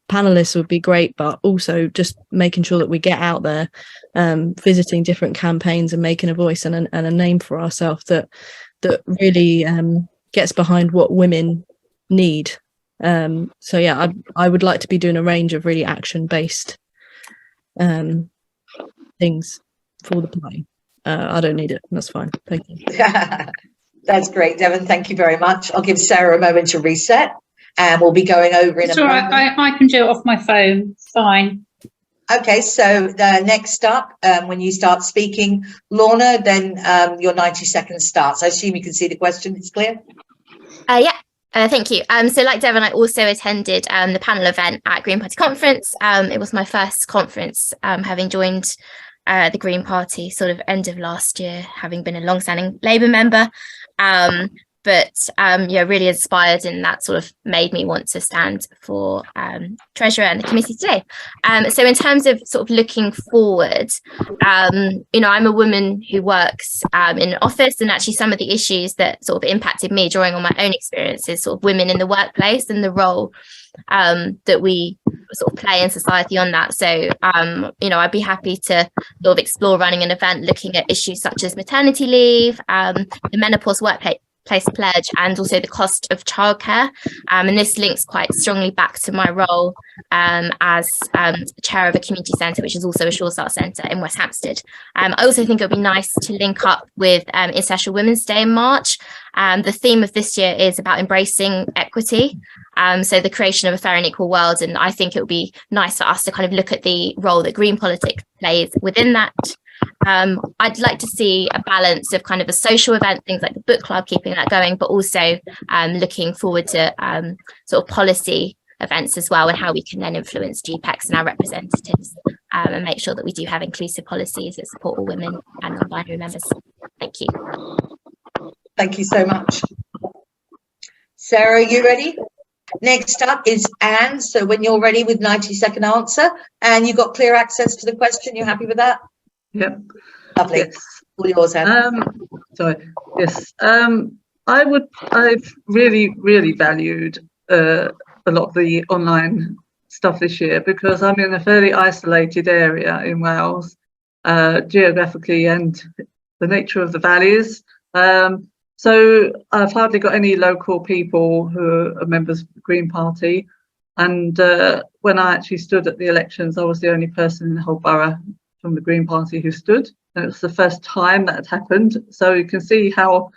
Speaker 8: panelists would be great, but also just making sure that we get out there, visiting different campaigns and making a voice and a name for ourselves that really gets behind what women need. So yeah, I would like to be doing a range of really action-based things for the party. I don't need it. That's fine. Thank you.
Speaker 1: That's great, Devon. Thank you very much. I'll give Sarah a moment to reset, and we'll be going over in a moment.
Speaker 2: I can do it off my phone. Fine.
Speaker 1: Okay, so next up, when you start speaking, Lorna, then your 90 seconds starts. I assume you can see the question. It's clear?
Speaker 10: Yeah. Thank you. So like Devon, I also attended the panel event at Green Party Conference. It was my first conference, having joined the Green Party sort of end of last year, having been a long-standing Labour member. But yeah, really inspired, and that sort of made me want to stand for Treasurer and the committee today. So in terms of sort of looking forward, you know, I'm a woman who works in an office, and actually some of the issues that sort of impacted me drawing on my own experiences, sort of women in the workplace and the role that we sort of play in society on that. So, you know, I'd be happy to sort of explore running an event looking at issues such as maternity leave, the menopause workplace pledge, and also the cost of childcare. And this links quite strongly back to my role as chair of a community centre, which is also a Sure Start Centre in West Hampstead. I also think it would be nice to link up with International Women's Day in March. The theme of this year is about embracing equity, so the creation of a fair and equal world. And I think it would be nice for us to kind of look at the role that green politics plays within that. I'd like to see a balance of kind of a social event, things like the book club, keeping that going, but also looking forward to sort of policy events as well, and how we can then influence GPECs and our representatives and make sure that we do have inclusive policies that support all women and non-binary members. Thank you.
Speaker 1: Thank you so much. Sarah, you ready? Next up is Anne. So when you're ready with 90-second answer, and you've got clear access to the question, you happy with that?
Speaker 9: Yep.
Speaker 1: Lovely.
Speaker 9: Yes.
Speaker 1: All yours, Anne.
Speaker 9: Sorry. Yes. I've really valued a lot of the online stuff this year, because I'm in a fairly isolated area in Wales, geographically, and the nature of the valleys. So I've hardly got any local people who are members of the Green Party. And when I actually stood at the elections, I was the only person in the whole borough from the Green Party who stood. And it was the first time that had happened. So you can see how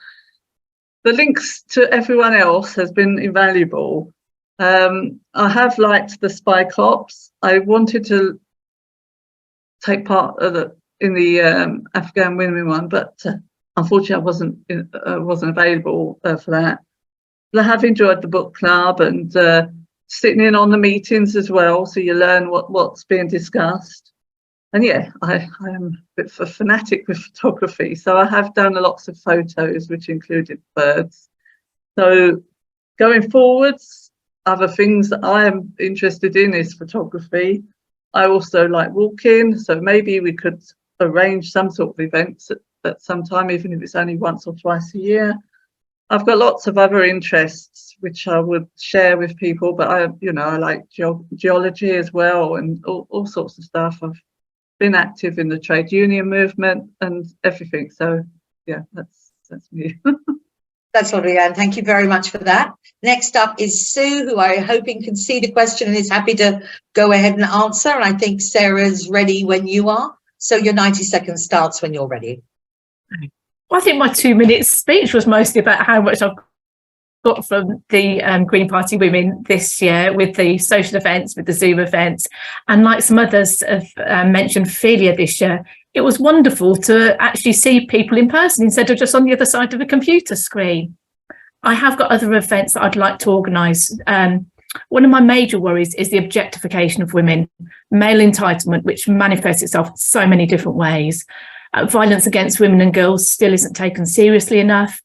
Speaker 9: the links to everyone else has been invaluable. I have liked the Spy Cops. I wanted to take part in the Afghan women one, but unfortunately I wasn't available for that. But I have enjoyed the book club and sitting in on the meetings as well, so you learn what's being discussed. And yeah, I am a bit of a fanatic with photography. So I have done lots of photos, which included birds. So going forwards, other things that I am interested in is photography. I also like walking. So maybe we could arrange some sort of events at some time, even if it's only once or twice a year. I've got lots of other interests which I would share with people, but I like geology as well, and all sorts of stuff. I've been active in the trade union movement and everything. So yeah, that's me.
Speaker 1: That's lovely, Anne. Thank you very much for that. Next up is Sue, who I'm hoping can see the question and is happy to go ahead and answer. And I think Sarah's ready when you are. So your 90 seconds starts when you're ready.
Speaker 7: Well, I think my 2-minute speech was mostly about how much I've got from the Green Party women this year with the social events, with the Zoom events. And like some others have mentioned, Ophelia this year, it was wonderful to actually see people in person instead of just on the other side of a computer screen. I have got other events that I'd like to organise. One of my major worries is the objectification of women, male entitlement, which manifests itself in so many different ways. Violence against women and girls still isn't taken seriously enough.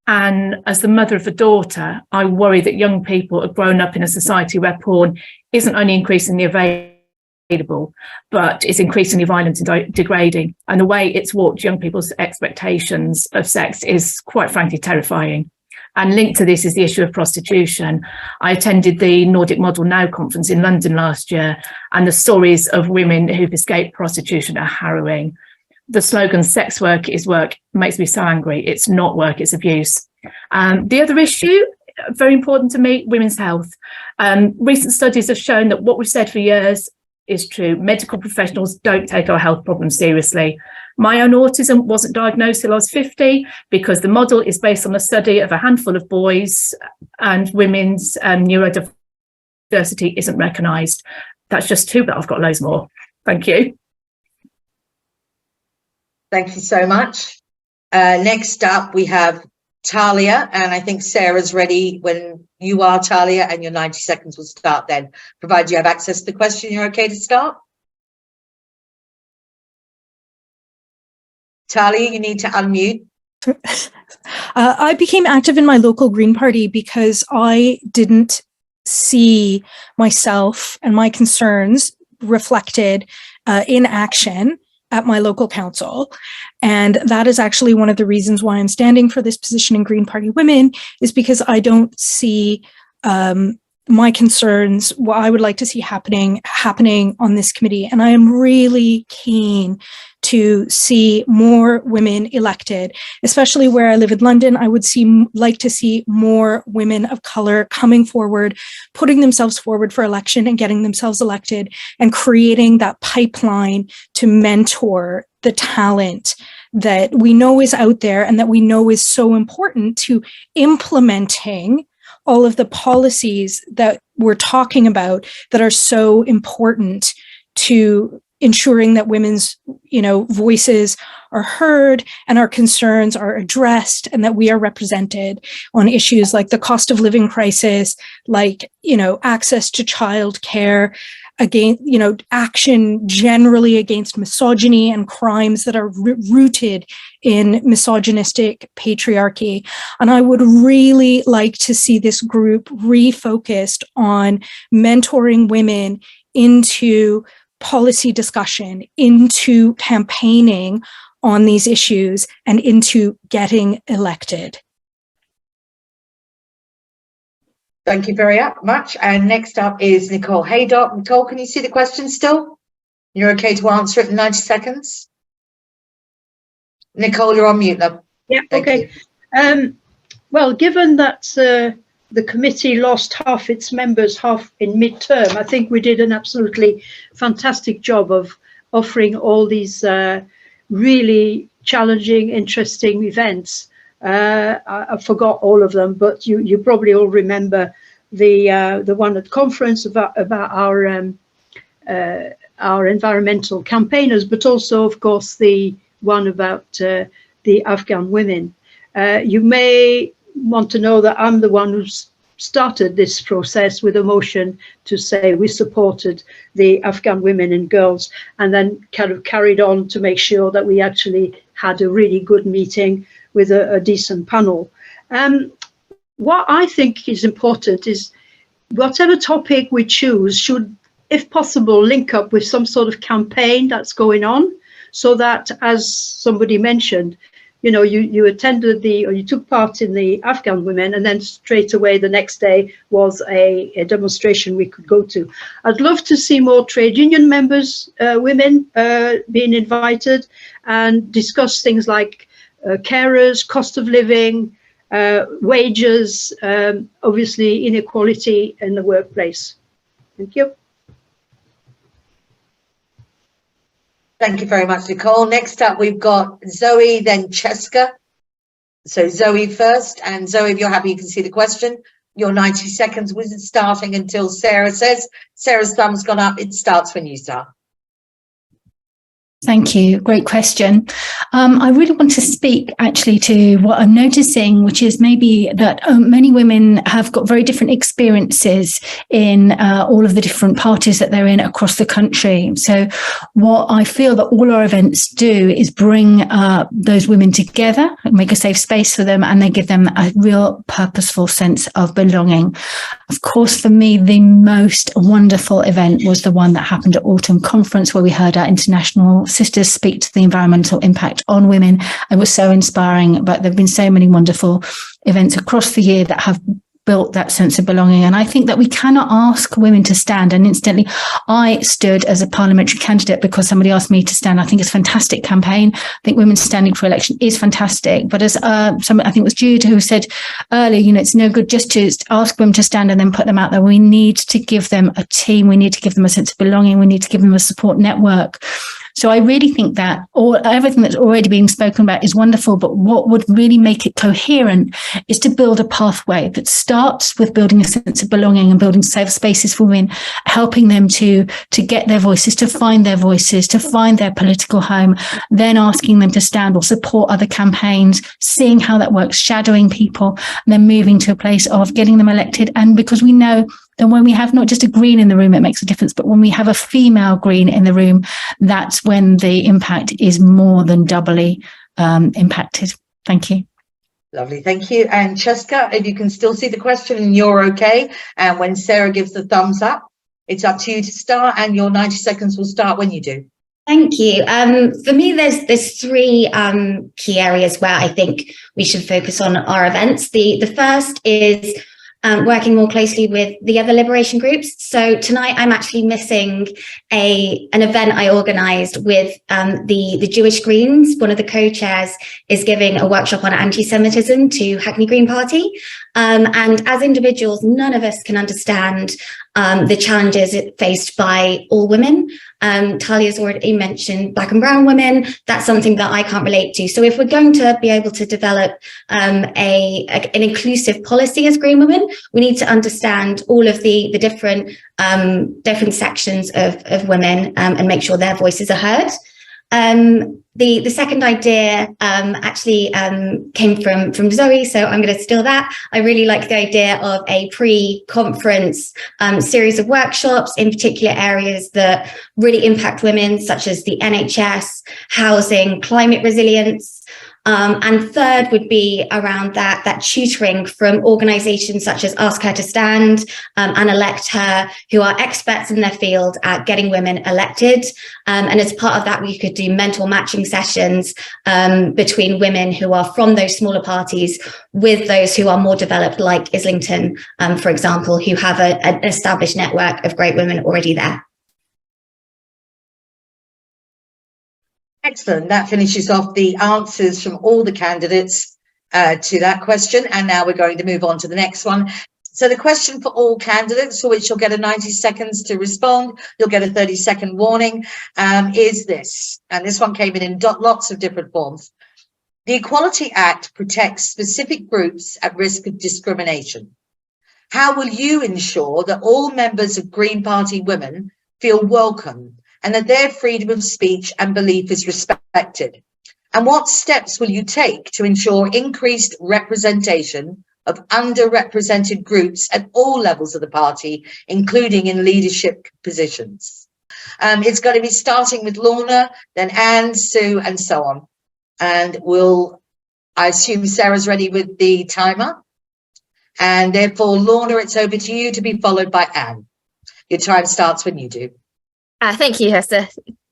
Speaker 7: And as the mother of a daughter, I worry that young people are grown up in a society where porn isn't only increasingly available, but it's increasingly violent and degrading. And the way it's warped young people's expectations of sex is quite frankly terrifying. And linked to this is the issue of prostitution. I attended the Nordic Model Now conference in London last year, and the stories of women who've escaped prostitution are harrowing. The slogan "sex work is work" makes me so angry. It's not work, it's abuse. The other issue, very important to me, women's health. Recent studies have shown that what we've said for years is true. Medical professionals don't take our health problems seriously. My own autism wasn't diagnosed till I was 50 because the model is based on a study of a handful of boys, and women's neurodiversity isn't recognised. That's just two, but I've got loads more. Thank you.
Speaker 1: Thank you so much. Next up, we have Talia, and I think Sarah's ready when you are, Talia, and your 90 seconds will start then. Provided you have access to the question, you're okay to start? Talia, you need to unmute.
Speaker 6: I became active in my local Green Party because I didn't see myself and my concerns reflected in action at my local council. And that is actually one of the reasons why I'm standing for this position in Green Party Women, is because I don't see my concerns, what I would like to see happening on this committee. And I am really keen to see more women elected, especially where I live in London. I would like to see more women of color coming forward, putting themselves forward for election and getting themselves elected, and creating that pipeline to mentor the talent that we know is out there and that we know is so important to implementing all of the policies that we're talking about that are so important to ensuring that women's, voices are heard and our concerns are addressed, and that we are represented on issues like the cost of living crisis, like, access to childcare, action generally against misogyny and crimes that are rooted in misogynistic patriarchy. And I would really like to see this group refocused on mentoring women into policy discussion, into campaigning on these issues, and into getting elected.
Speaker 1: Thank you very much. And next up is Nicole Haydock. Nicole, can you see the question still? You're okay to answer it in 90 seconds? Nicole, you're on mute now.
Speaker 5: Yeah, okay. Well, given that the committee lost half its members, half in midterm, I think we did an absolutely fantastic job of offering all these really challenging, interesting events. I forgot all of them, but you probably all remember the one at conference about our environmental campaigners, but also, of course, the one about the Afghan women. You may want to know that I'm the one who's started this process with a motion to say we supported the Afghan women and girls, and then kind of carried on to make sure that we actually had a really good meeting with a decent panel. What I think is important is whatever topic we choose should, if possible, link up with some sort of campaign that's going on, so that, as somebody mentioned, you know, you attended or you took part in the Afghan women, and then straight away the next day was a demonstration we could go to. I'd love to see more trade union members, women, being invited and discuss things like carers, cost of living, wages, obviously inequality in the workplace. Thank you.
Speaker 1: Thank you very much, Nicole. Next up, we've got Zoe, then Cheska. So Zoe first, and Zoe, if you're happy, you can see the question. Your 90 seconds wasn't starting until Sarah says. Sarah's thumb's gone up. It starts when you start.
Speaker 3: Thank you. Great question. I really want to speak actually to what I'm noticing, which is maybe that many women have got very different experiences in all of the different parties that they're in across the country. So what I feel that all our events do is bring those women together and make a safe space for them, and they give them a real purposeful sense of belonging. Of course, for me, the most wonderful event was the one that happened at Autumn Conference, where we heard our international sisters speak to the environmental impact on women. It was so inspiring, but there have been so many wonderful events across the year that have built that sense of belonging. And I think that we cannot ask women to stand. And instantly, I stood as a parliamentary candidate because somebody asked me to stand. I think it's a fantastic campaign. I think women standing for election is fantastic. But as I think it was Jude who said earlier, you know, it's no good just to ask women to stand and then put them out there. We need to give them a team. We need to give them a sense of belonging. We need to give them a support network. So I really think that everything that's already been spoken about is wonderful, but what would really make it coherent is to build a pathway that starts with building a sense of belonging and building safe spaces for women, helping them to get their voices, to find their voices, to find their political home, then asking them to stand or support other campaigns, seeing how that works, shadowing people, and then moving to a place of getting them elected. And because we know that when we have not just a Green in the room, it makes a difference, but when we have a female Green in the room, that's when the impact is more than doubly impacted. Thank you.
Speaker 1: Lovely, thank you. And Cheska, if you can still see the question and you're okay, and when Sarah gives the thumbs up, it's up to you to start, and your 90 seconds will start when you do.
Speaker 4: Thank you. For me, there's three key areas where I think we should focus on our events. The first is working more closely with the other liberation groups. So tonight I'm actually missing an event I organised with the Jewish Greens. One of the co-chairs is giving a workshop on anti-Semitism to Hackney Green Party. And as individuals, none of us can understand the challenges faced by all women. Talia's already mentioned Black and brown women. That's something that I can't relate to. So if we're going to be able to develop an inclusive policy as Green women, we need to understand all of the different sections of women and make sure their voices are heard. The second idea actually came from Zoe, so I'm going to steal that. I really like the idea of a pre-conference series of workshops in particular areas that really impact women, such as the NHS, housing, climate resilience. And third would be around that tutoring from organisations such as Ask Her to Stand and Elect Her, who are experts in their field at getting women elected. And as part of that, we could do mentor matching sessions between women who are from those smaller parties with those who are more developed, like Islington, for example, who have an established network of great women already there.
Speaker 1: Excellent. That finishes off the answers from all the candidates to that question. And now we're going to move on to the next one. So the question for all candidates, for which you'll get a 90 seconds to respond, you'll get a 30-second warning, is this. And this one came in lots of different forms. The Equality Act protects specific groups at risk of discrimination. How will you ensure that all members of Green Party women feel welcome and that their freedom of speech and belief is respected? And what steps will you take to ensure increased representation of underrepresented groups at all levels of the party, including in leadership positions. It's going to be starting with Lorna, then Anne, Sue, and so on. And I assume Sarah's ready with the timer. And therefore, Lorna, it's over to you, to be followed by Anne. Your time starts when you do.
Speaker 10: Thank you, Hester.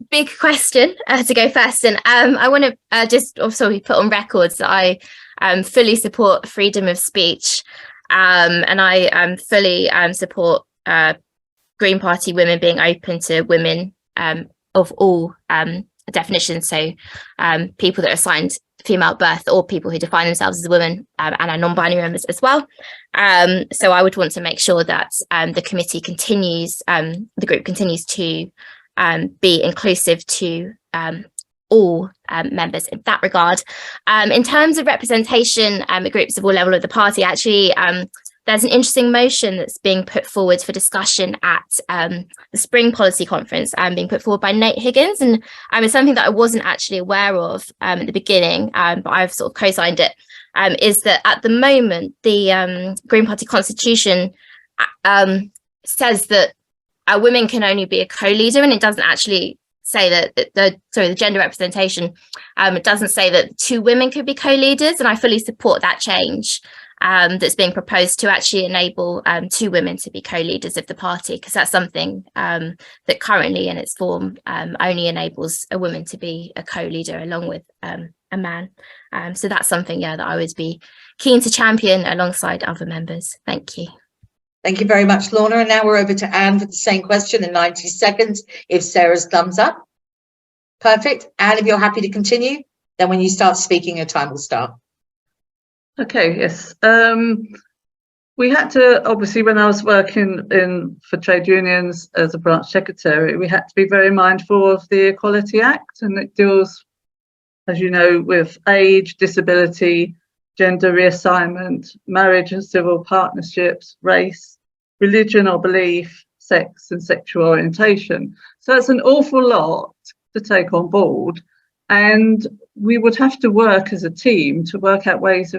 Speaker 10: Big question to go first. And I want to just also put on records that I fully support freedom of speech. And I fully support Green Party women being open to women of all definitions. So people that are assigned female at birth, or people who define themselves as women and are non-binary members as well. So I would want to make sure that the committee continues, the group continues to be inclusive to all members in that regard. In terms of representation at groups of all levels of the party, actually, there's an interesting motion that's being put forward for discussion at the Spring Policy Conference, being put forward by Nate Higgins. And it's something that I wasn't actually aware of at the beginning, but I've sort of co-signed it, is that at the moment, the Green Party Constitution says that women can only be a co-leader, and it doesn't actually say that the gender representation, it doesn't say that 2 women could be co-leaders, and I fully support that change that's being proposed to actually enable 2 women to be co-leaders of the party, because that's something that currently in its form only enables a woman to be a co-leader along with a man. So that's something, that I would be keen to champion alongside other members. Thank you.
Speaker 1: Thank you very much, Lorna. And now we're over to Anne for the same question in 90 seconds, if Sarah's thumbs up. Perfect. Anne, if you're happy to continue, then when you start speaking, your time will start.
Speaker 9: Okay, yes. We had to, obviously, when I was working for trade unions as a branch secretary, we had to be very mindful of the Equality Act, and it deals, as you know, with age, disability, gender reassignment, marriage and civil partnerships, race, religion or belief, sex and sexual orientation. So it's an awful lot to take on board, and we would have to work as a team to work out ways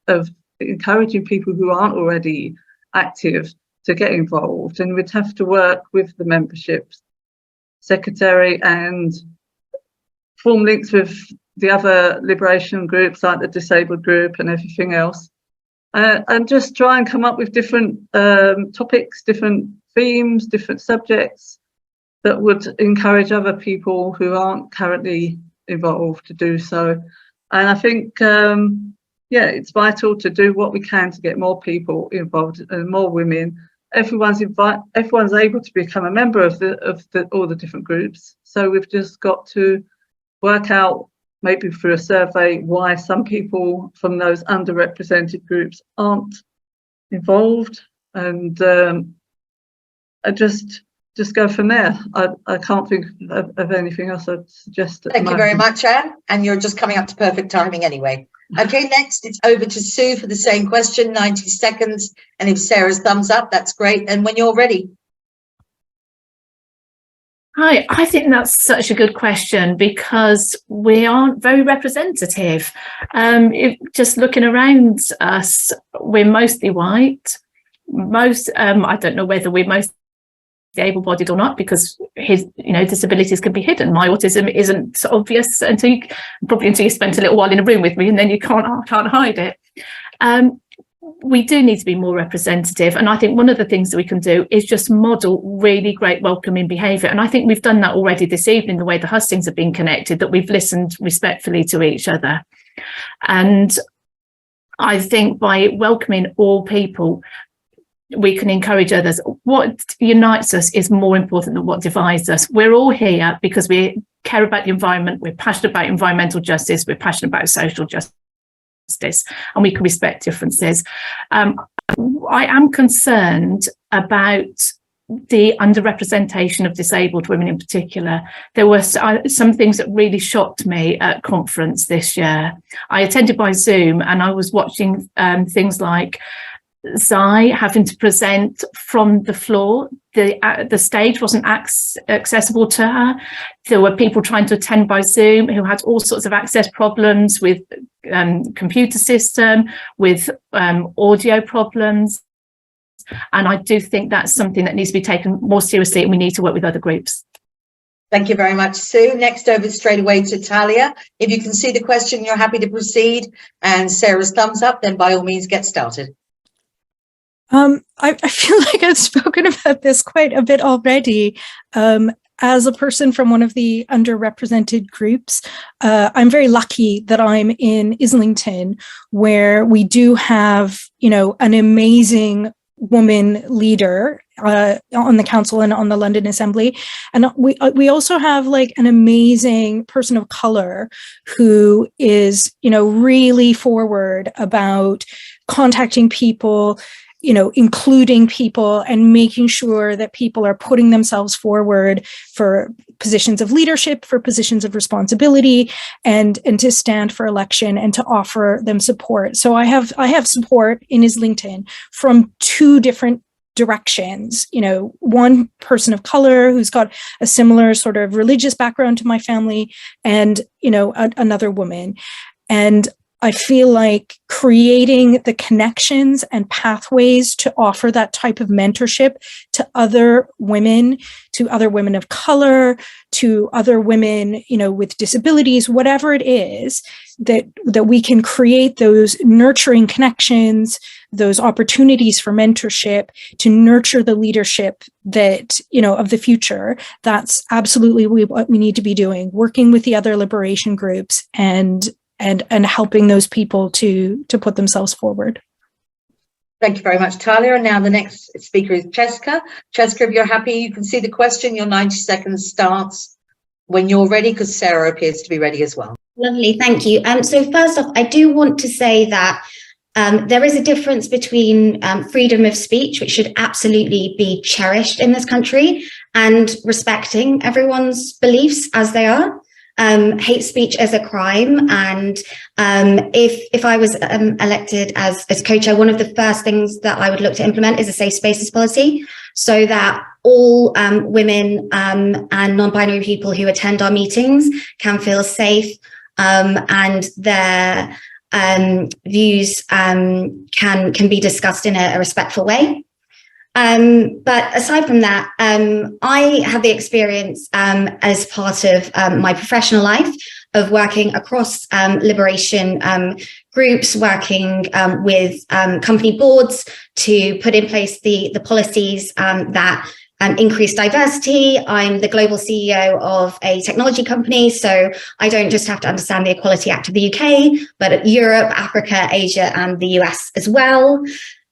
Speaker 9: of encouraging people who aren't already active to get involved, and we'd have to work with the membership secretary and form links with the other liberation groups like the disabled group and everything else, and just try and come up with different topics, different themes, different subjects that would encourage other people who aren't currently involved to do so. And I think it's vital to do what we can to get more people involved and more women. Everyone's able to become a member of all the different groups, so we've just got to work out, maybe through a survey, why some people from those underrepresented groups aren't involved, and just go from there. I can't think of anything else I'd suggest.
Speaker 1: Thank you very much, Anne. And you're just coming up to perfect timing anyway. Okay, next it's over to Sue for the same question, 90 seconds. And if Sarah's thumbs up, that's great. And when you're ready.
Speaker 7: Hi, I think that's such a good question, because we aren't very representative. Just looking around us, we're mostly white. I don't know whether we're most able-bodied or not, because his disabilities can be hidden. My autism isn't so obvious until you spent a little while in a room with me, and then you can't hide it. We do need to be more representative, and I think one of the things that we can do is just model really great welcoming behaviour, and I think we've done that already this evening, the way the hustings have been connected, that we've listened respectfully to each other. And I think by welcoming all people, we can encourage others. What unites us is more important than what divides us. We're all here because we care about the environment, we're passionate about environmental justice, we're passionate about social justice, and we can respect differences. I am concerned about the underrepresentation of disabled women in particular. There were some things that really shocked me at conference this year. I attended by Zoom, and I was watching things like Zai having to present from the floor. The stage wasn't accessible to her. There were people trying to attend by Zoom who had all sorts of access problems with computer system, with audio problems. And I do think that's something that needs to be taken more seriously, and we need to work with other groups.
Speaker 1: Thank you very much, Sue. Next over straight away to Talia. If you can see the question, you're happy to proceed, and Sarah's thumbs up, then by all means get started.
Speaker 6: I feel like I've spoken about this quite a bit already. As a person from one of the underrepresented groups, I'm very lucky that I'm in Islington, where we do have, an amazing woman leader on the council and on the London Assembly. And we also have like an amazing person of color who is, really forward about contacting people, including people and making sure that people are putting themselves forward for positions of leadership, for positions of responsibility, and to stand for election and to offer them support. So I have support in Islington from two different directions. One person of color who's got a similar sort of religious background to my family, and another woman. And I feel like creating the connections and pathways to offer that type of mentorship to other women of color, to other women, with disabilities, whatever it is, that we can create those nurturing connections, those opportunities for mentorship to nurture the leadership that, of the future. That's absolutely what we need to be doing, working with the other liberation groups and helping those people to put themselves forward.
Speaker 1: Thank you very much, Talia. And now the next speaker is Cheska. Cheska, if you're happy, you can see the question. Your 90 seconds starts when you're ready, because Sarah appears to be ready as well.
Speaker 4: Lovely, thank you. So first off, I do want to say that there is a difference between freedom of speech, which should absolutely be cherished in this country, and respecting everyone's beliefs as they are. Hate speech is a crime, and if I was elected as co-chair, one of the first things that I would look to implement is a safe spaces policy, so that all women and non-binary people who attend our meetings can feel safe, and their views can be discussed in a respectful way. But aside from that, I have the experience as part of my professional life of working across liberation groups, working with company boards to put in place the policies that increase diversity. I'm the global CEO of a technology company, so I don't just have to understand the Equality Act of the UK, but Europe, Africa, Asia, and the US as well.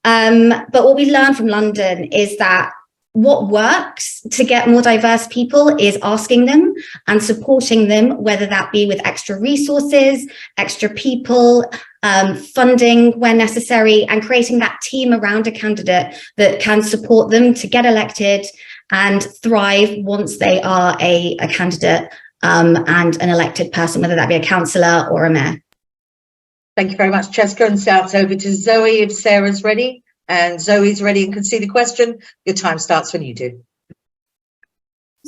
Speaker 4: But what we learned from London is that what works to get more diverse people is asking them and supporting them, whether that be with extra resources, extra people, funding when necessary, and creating that team around a candidate that can support them to get elected and thrive once they are a candidate and an elected person, whether that be a councillor or a mayor.
Speaker 1: Thank you very much, Cheska. And so it's over to Zoe if Sarah's ready. And Zoe's ready and can see the question. Your time starts when you do.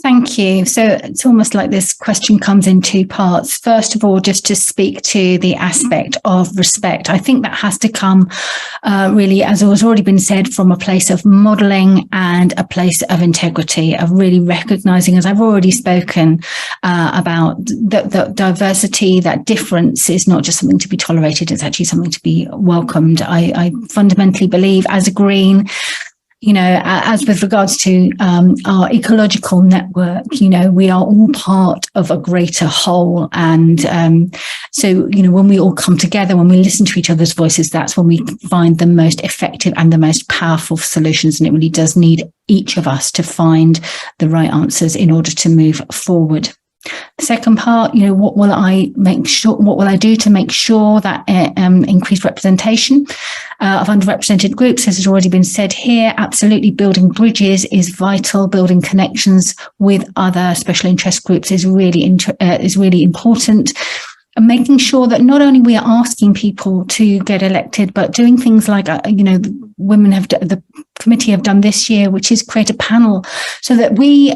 Speaker 3: Thank you. So it's almost like this question comes in two parts. First of all, just to speak to the aspect of respect. I think that has to come really, as has already been said, from a place of modelling and a place of integrity, of really recognising, as I've already spoken about, that diversity, that difference is not just something to be tolerated, it's actually something to be welcomed. I fundamentally believe, as a Green, as with regards to our ecological network, we are all part of a greater whole. And so, when we all come together, when we listen to each other's voices, that's when we find the most effective and the most powerful solutions. And it really does need each of us to find the right answers in order to move forward. The second part, what will I do to make sure that increased representation of underrepresented groups, as has already been said here? Absolutely, building bridges is vital. Building connections with other special interest groups is really important. And making sure that not only we are asking people to get elected, but doing things like, the committee have done this year, which is create a panel so that we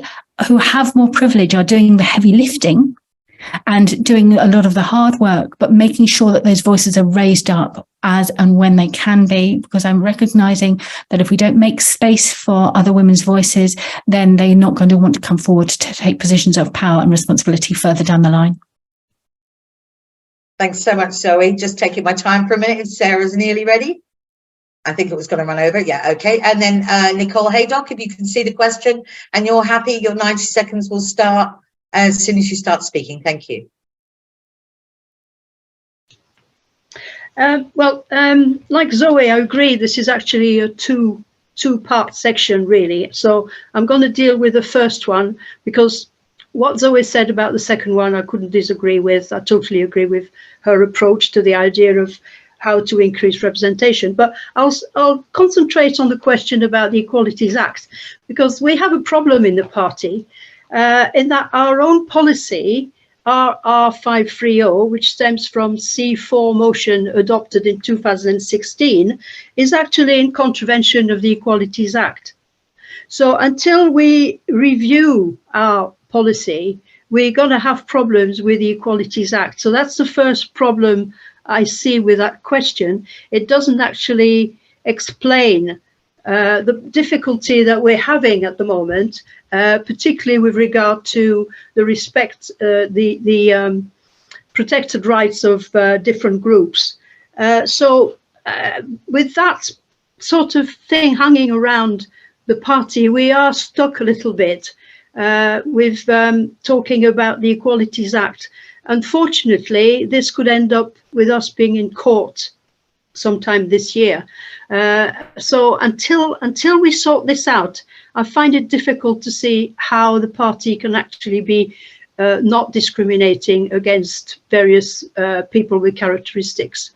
Speaker 3: who have more privilege are doing the heavy lifting and doing a lot of the hard work, but making sure that those voices are raised up as and when they can be, because I'm recognizing that if we don't make space for other women's voices, then they're not going to want to come forward to take positions of power and responsibility further down the line.
Speaker 1: Thanks so much, Zoe. Just taking my time for a minute. If Sarah's nearly ready. I think it was going to run over. Yeah, okay. And then Nicole Haydock, if you can see the question and you're happy, your 90 seconds will start as soon as you start speaking. Thank you.
Speaker 5: Like Zoe, I agree. This is actually a two-part section, really. So I'm going to deal with the first one because what Zoe said about the second one, I couldn't disagree with. I totally agree with her approach to the idea of how to increase representation. But I'll concentrate on the question about the Equalities Act, because we have a problem in the party in that our own policy, RR 530, which stems from C4 motion adopted in 2016, is actually in contravention of the Equalities Act. So until we review our policy, we're going to have problems with the Equalities Act. So that's the first problem I see with that question. It doesn't actually explain the difficulty that we're having at the moment, particularly with regard to the the protected rights of different groups. With that sort of thing hanging around the party, we are stuck a little bit with talking about the Equalities Act. Unfortunately, this could end up with us being in court sometime this year. So until we sort this out, I find it difficult to see how the party can actually be not discriminating against various people with characteristics.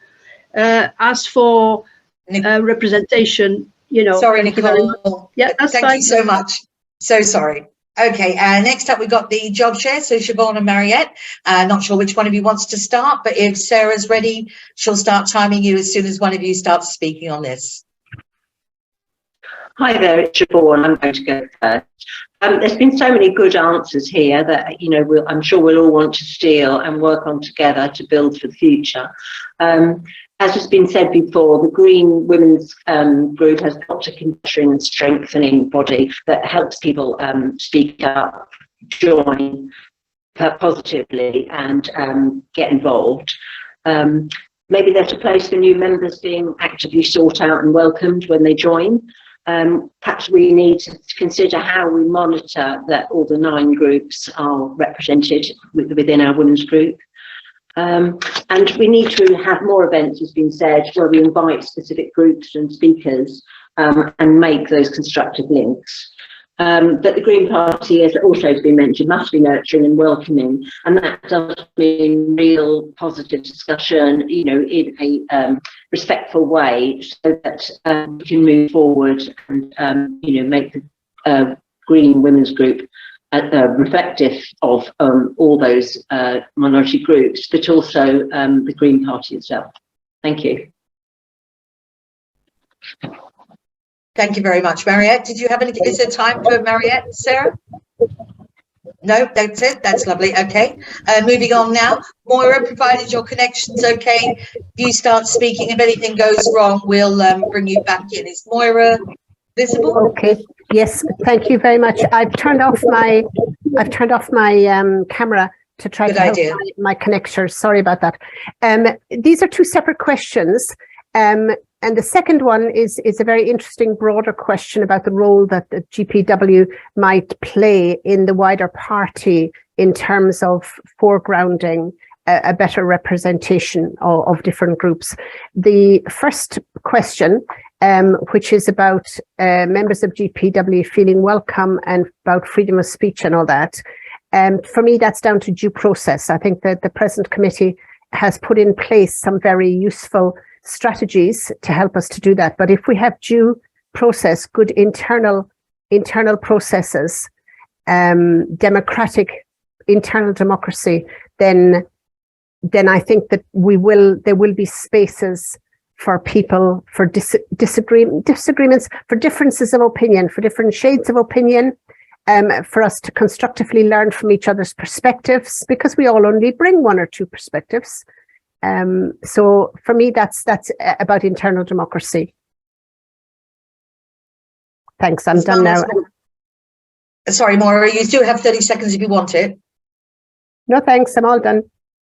Speaker 5: As for representation, you know.
Speaker 1: Sorry, Nicole.
Speaker 5: Yeah, that's
Speaker 1: Thank
Speaker 5: fine.
Speaker 1: you so much. So sorry. Okay, next up we've got the job share, so Siobhan and Mariette. Not sure which one of you wants to start, but if Sarah's ready, she'll start timing you as soon as one of you starts speaking on this.
Speaker 14: Hi there, it's Siobhan. I'm going to go first. There's been so many good answers here that, you know, I'm sure we'll all want to steal and work on together to build for the future. As has been said before, the Green Women's Group has got a conditioning and strengthening body that helps people speak up, join positively and get involved. Maybe there's a place for new members being actively sought out and welcomed when they join. Perhaps we need to consider how we monitor that all the 9 groups are represented within our women's group. And we need to have more events, as has been said, where we invite specific groups and speakers and make those constructive links. But the Green Party, as also has been mentioned, must be nurturing and welcoming, and that does mean real positive discussion, you know, in a respectful way, so that we can move forward and you know, make the Green Women's Group reflective of all those minority groups, but also the Green Party itself. Thank you.
Speaker 1: Thank you very much, Mariette. Did you have any? Is there time for Mariette, Sarah? No, that's it. That's lovely. Okay. Moving on now. Moira, provided your connection's okay, if you start speaking, if anything goes wrong, we'll bring you back in. Is Moira visible?
Speaker 15: Okay. Yes. Thank you very much. I've turned off my camera to try to help my connection. Sorry about that. These are 2 separate questions. And the second one is a very interesting, broader question about the role that the GPW might play in the wider party in terms of foregrounding a better representation of different groups. The first question, which is about members of GPW feeling welcome and about freedom of speech and all that, for me, that's down to due process. I think that the present committee has put in place some very useful strategies to help us to do that. But if we have due process, good internal processes, democratic internal democracy, then I think that there will be spaces for people, for disagreements, for differences of opinion, for different shades of opinion, for us to constructively learn from each other's perspectives, because we all only bring one or two perspectives. So for me, that's about internal democracy. Thanks, I'm done now.
Speaker 1: Sorry, Maura, you do have 30 seconds if you want it.
Speaker 15: No, thanks, I'm all done.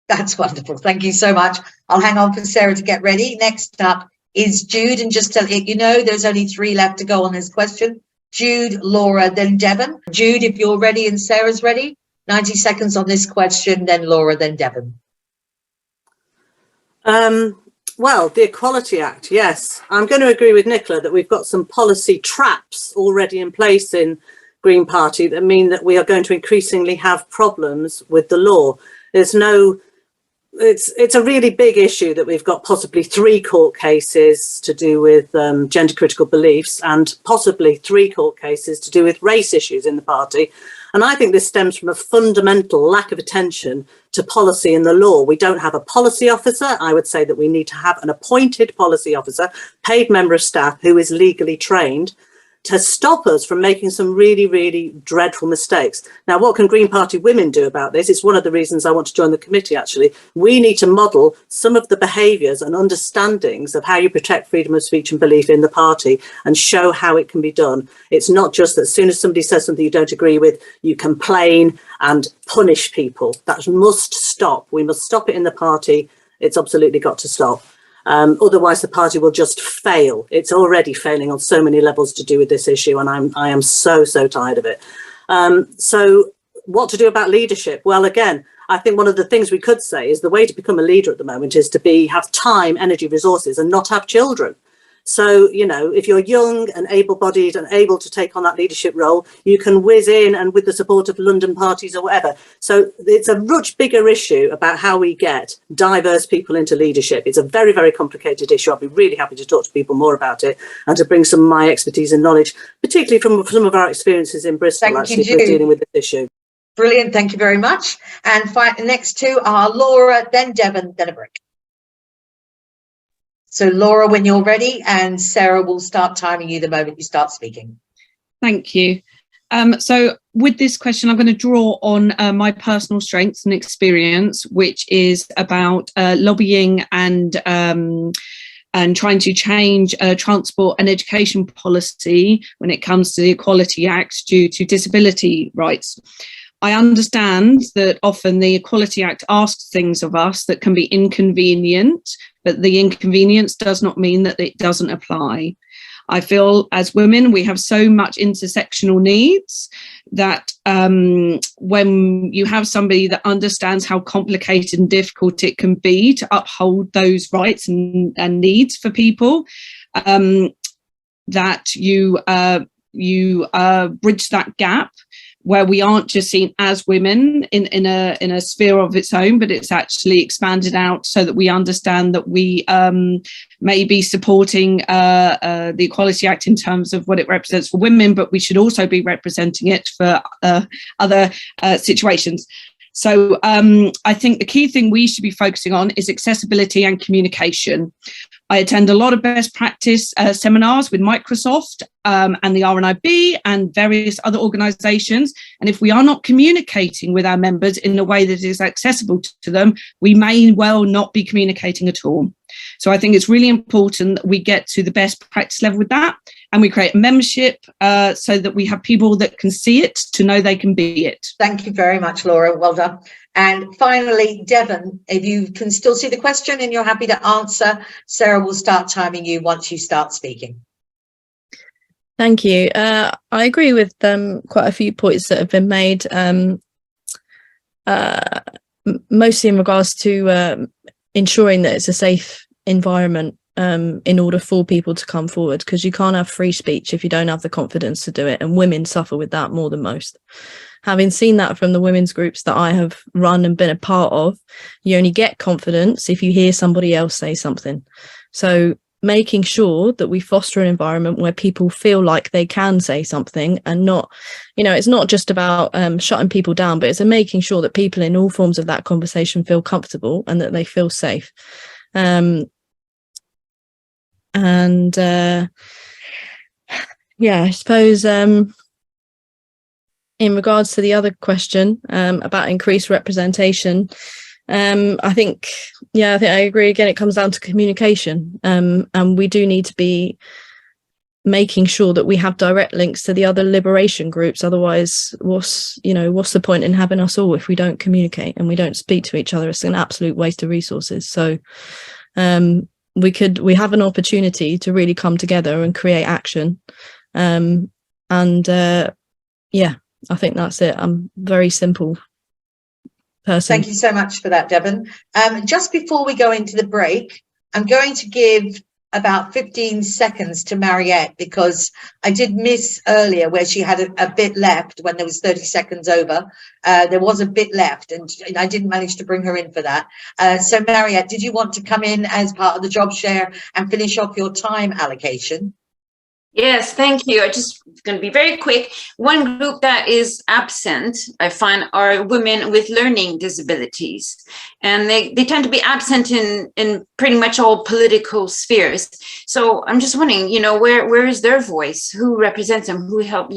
Speaker 1: That's wonderful. Thank you so much. I'll hang on for Sarah to get ready. Next up is Jude, and just to let you know, there's only 3 left to go on this question. Jude, Laura, then Devon. Jude, if you're ready and Sarah's ready, 90 seconds on this question, then Laura, then Devon.
Speaker 12: Well, the Equality Act, yes. I'm going to agree with Nicola that we've got some policy traps already in place in Green Party that mean that we are going to increasingly have problems with the law. It's a really big issue that we've got possibly 3 court cases to do with gender critical beliefs and possibly 3 court cases to do with race issues in the party. And I think this stems from a fundamental lack of attention to policy in the law. We don't have a policy officer. I would say that we need to have an appointed policy officer, paid member of staff who is legally trained, to stop us from making some really, really dreadful mistakes. Now, what can Green Party women do about this? It's one of the reasons I want to join the committee, actually. We need to model some of the behaviours and understandings of how you protect freedom of speech and belief in the party and show how it can be done. It's not just that as soon as somebody says something you don't agree with, you complain and punish people. That must stop. We must stop it in the party. It's absolutely got to stop. Otherwise the party will just fail. It's already failing on so many levels to do with this issue, and I am so tired of it. So what to do about leadership? Well, again, I think one of the things we could say is the way to become a leader at the moment is to have time, energy, resources, and not have children. So, you know, if you're young and able-bodied and able to take on that leadership role, you can whiz in and with the support of London parties or whatever. So it's a much bigger issue about how we get diverse people into leadership. It's a very, very complicated issue. I'll be really happy to talk to people more about it and to bring some of my expertise and knowledge, particularly from some of our experiences in Bristol, actually, for dealing with this issue.
Speaker 1: Brilliant. Thank you very much. And the next 2 are Laura, then Devon, then a break. So Laura, when you're ready, and Sarah will start timing you the moment you start speaking.
Speaker 11: Thank you. So with this question, I'm going to draw on my personal strengths and experience, which is about lobbying and trying to change transport and education policy when it comes to the Equality Act due to disability rights. I understand that often the Equality Act asks things of us that can be inconvenient, but the inconvenience does not mean that it doesn't apply. I feel as women, we have so much intersectional needs that when you have somebody that understands how complicated and difficult it can be to uphold those rights and needs for people, that you bridge that gap where we aren't just seen as women in a sphere of its own, but it's actually expanded out so that we understand that we may be supporting the Equality Act in terms of what it represents for women, but we should also be representing it for other situations. So I think the key thing we should be focusing on is accessibility and communication. I attend a lot of best practice seminars with Microsoft and the RNIB and various other organisations. And if we are not communicating with our members in a way that is accessible to them, we may well not be communicating at all. So I think it's really important that we get to the best practice level with that, and we create a membership so that we have people that can see it to know they can be it.
Speaker 1: Thank you very much, Laura. Well done. And finally, Devon, if you can still see the question and you're happy to answer, Sarah will start timing you once you start speaking.
Speaker 16: Thank you. I agree with quite a few points that have been made, mostly in regards to ensuring that it's a safe environment in order for people to come forward, because you can't have free speech if you don't have the confidence to do it, and women suffer with that more than most. Having seen that from the women's groups that I have run and been a part of, you only get confidence if you hear somebody else say something. So making sure that we foster an environment where people feel like they can say something, and not, you know, it's not just about shutting people down, but it's making sure that people in all forms of that conversation feel comfortable and that they feel safe. And yeah, I suppose in regards to the other question about increased representation, I think I agree. Again, it comes down to communication, and we do need to be making sure that we have direct links to the other liberation groups. Otherwise, what's the point in having us all if we don't communicate and we don't speak to each other? It's an absolute waste of resources. So we have an opportunity to really come together and create action. I think that's it. I'm very simple person.
Speaker 1: Thank you so much for that, Devon. Just before we go into the break, I'm going to give about 15 seconds to Mariette, because I did miss earlier where she had a bit left when there was 30 seconds over. There was a bit left and I didn't manage to bring her in for that. So Mariette, did you want to come in as part of the job share and finish off your time allocation?
Speaker 13: Yes, thank you. I just going to be very quick. One group that is absent, I find, are women with learning disabilities. And they tend to be absent in pretty much all political spheres. So I'm just wondering, where is their voice? Who represents them? Who help?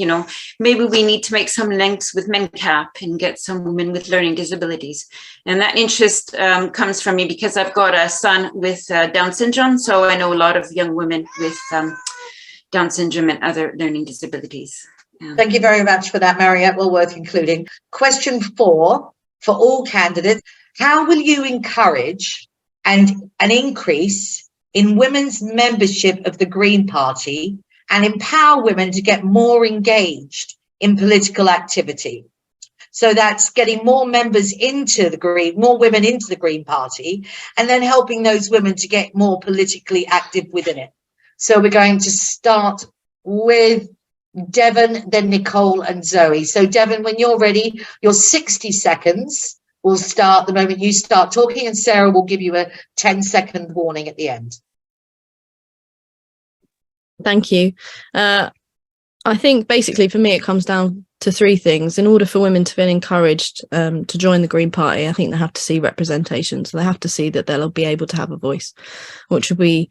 Speaker 13: Maybe we need to make some links with MenCap and get some women with learning disabilities. And that interest comes from me because I've got a son with Down syndrome. So I know a lot of young women with Down syndrome and other learning disabilities.
Speaker 1: Thank you very much for that, Mariette. Well worth including. Question 4 for all candidates. How will you encourage an increase in women's membership of the Green Party and empower women to get more engaged in political activity? So that's getting more members more women into the Green Party, and then helping those women to get more politically active within it. So we're going to start with Devon, then Nicole and Zoe. So Devon, when you're ready, your 60 seconds will start the moment you start talking, and Sarah will give you a 10-second warning at the end.
Speaker 16: Thank you. I think basically for me, it comes down to 3 things. In order for women to feel encouraged to join the Green Party, I think they have to see representation. So they have to see that they'll be able to have a voice, which will be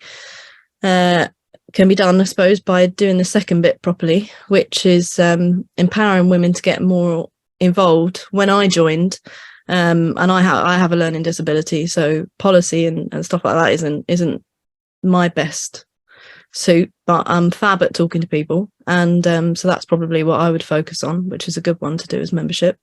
Speaker 16: can be done, I suppose, by doing the second bit properly, which is empowering women to get more involved. When I joined, and I have a learning disability, so policy and stuff like that isn't my best suit, but I'm fab at talking to people, and so that's probably what I would focus on, which is a good one to do as membership.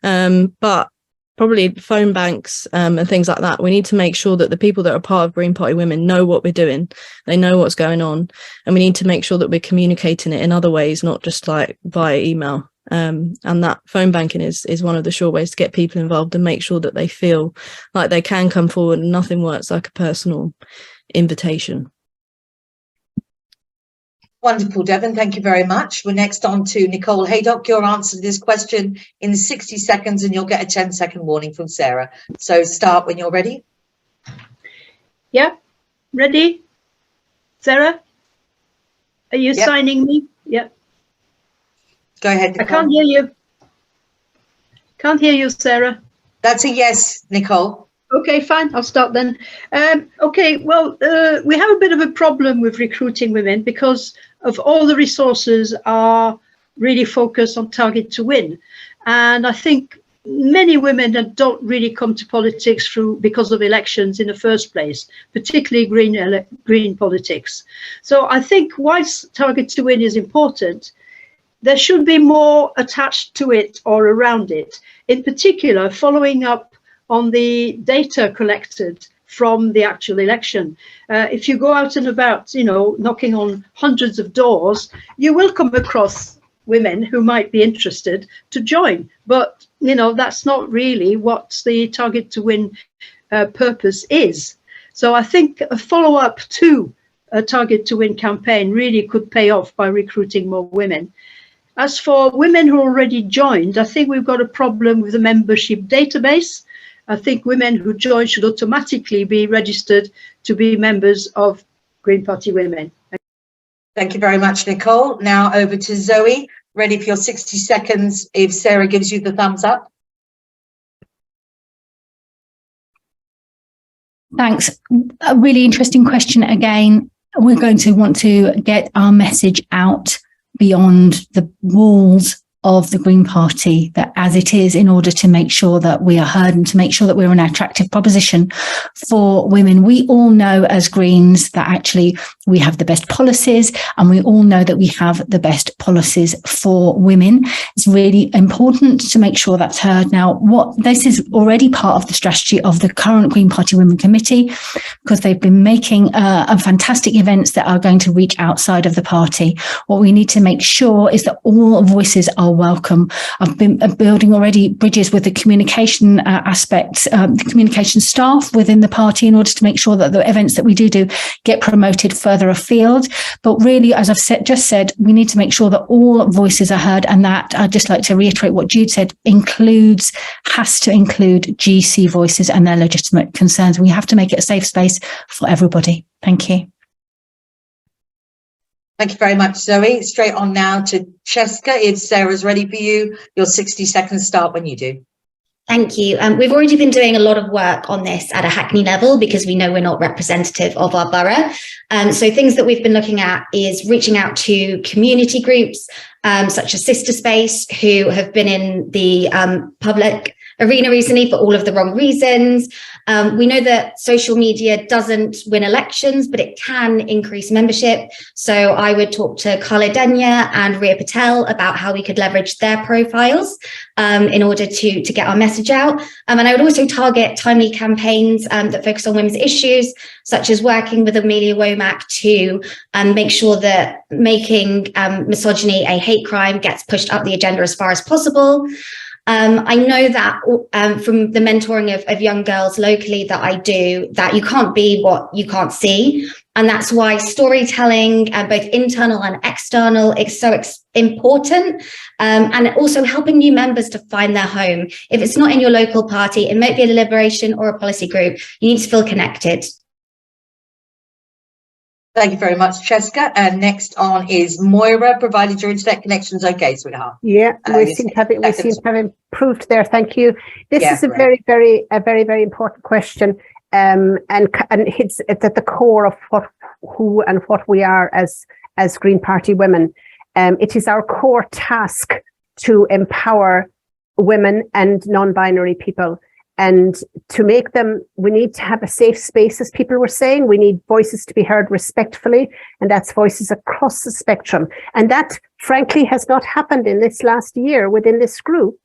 Speaker 16: But probably phone banks and things like that. We need to make sure that the people that are part of Green Party Women know what we're doing. They know what's going on. And we need to make sure that we're communicating it in other ways, not just like via email. And that phone banking is one of the sure ways to get people involved and make sure that they feel like they can come forward, and nothing works like a personal invitation.
Speaker 1: Wonderful, Devon. Thank you very much. We're next on to Nicole Haydock. Your answer to this question in 60 seconds, and you'll get a 10-second warning from Sarah. So start when you're ready.
Speaker 5: Yeah, ready? Sarah, are you signing me? Yeah.
Speaker 1: Go ahead, Nicole.
Speaker 5: I can't hear you. Can't hear you, Sarah.
Speaker 1: That's a yes, Nicole.
Speaker 5: Okay, fine. I'll start then. Okay, well, we have a bit of a problem with recruiting women because of all the resources are really focused on target to win. And I think many women that don't really come to politics because of elections in the first place, particularly green politics. So I think whilst target to win is important, there should be more attached to it or around it. In particular, following up on the data collected from the actual election. If you go out and about, knocking on hundreds of doors, you will come across women who might be interested to join. But, that's not really what the target to win purpose is. So I think a follow-up to a target to win campaign really could pay off by recruiting more women. As for women who already joined, I think we've got a problem with the membership database. I think women who join should automatically be registered to be members of Green Party Women.
Speaker 1: Thank you very much, Nicole. Now over to Zoe. Ready for your 60 seconds if Sarah gives you the thumbs up.
Speaker 3: Thanks. A really interesting question again. we're going to want to get our message out beyond the walls of the Green Party, that as it is, in order to make sure that we are heard and to make sure that we're an attractive proposition for women. We all know as Greens that actually we have the best policies, and we all know that we have the best policies for women. It's really important to make sure that's heard. Now, this is already part of the strategy of the current Green Party Women Committee, because they've been making fantastic events that are going to reach outside of the party. What we need to make sure is that all voices are welcome. I've been building already bridges with the communication aspects, the communication staff within the party, in order to make sure that the events that we do get promoted further afield. But really, as I've just said, we need to make sure that all voices are heard, and that, I'd just like to reiterate what Jude said, has to include GC voices and their legitimate concerns. We have to make it a safe space for everybody. Thank you.
Speaker 1: Thank you very much, Zoe. Straight on now to Cheska. If Sarah's ready for you, your 60 seconds start when you do.
Speaker 4: Thank you. We've already been doing a lot of work on this at a Hackney level, because we know we're not representative of our borough. So things that we've been looking at is reaching out to community groups, such as Sister Space, who have been in the public arena recently for all of the wrong reasons. We know that social media doesn't win elections, but it can increase membership. So I would talk to Carla Denya and Ria Patel about how we could leverage their profiles in order to get our message out. And I would also target timely campaigns that focus on women's issues, such as working with Amelia Womack to make sure that making misogyny a hate crime gets pushed up the agenda as far as possible. I know that from the mentoring of young girls locally that I do, that you can't be what you can't see. And that's why storytelling, both internal and external, is so important. And also helping new members to find their home. If it's not in your local party, it might be a liberation or a policy group. You need to feel connected.
Speaker 1: Thank you very much, Cheska. And next on is Moira, provided your internet connection's okay, sweetheart.
Speaker 15: Yeah, we seem to have improved there. Thank you. This is a very, very important question, and it's at the core of who and what we are as Green Party women. It is our core task to empower women and non-binary people. And to make them, we need to have a safe space, as people were saying. We need voices to be heard respectfully, and that's voices across the spectrum. And that, frankly, has not happened in this last year within this group.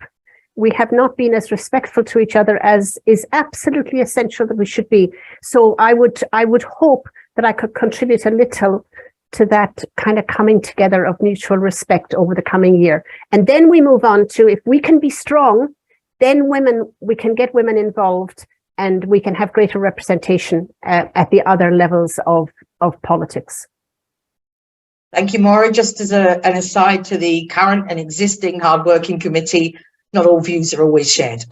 Speaker 15: We have not been as respectful to each other as is absolutely essential that we should be. So I would hope that I could contribute a little to that kind of coming together of mutual respect over the coming year. And then we move on to, if we can be strong, then we can get women involved, and we can have greater representation at the other levels of politics.
Speaker 1: Thank you, Maura. Just as an aside to the current and existing hardworking committee, not all views are always shared.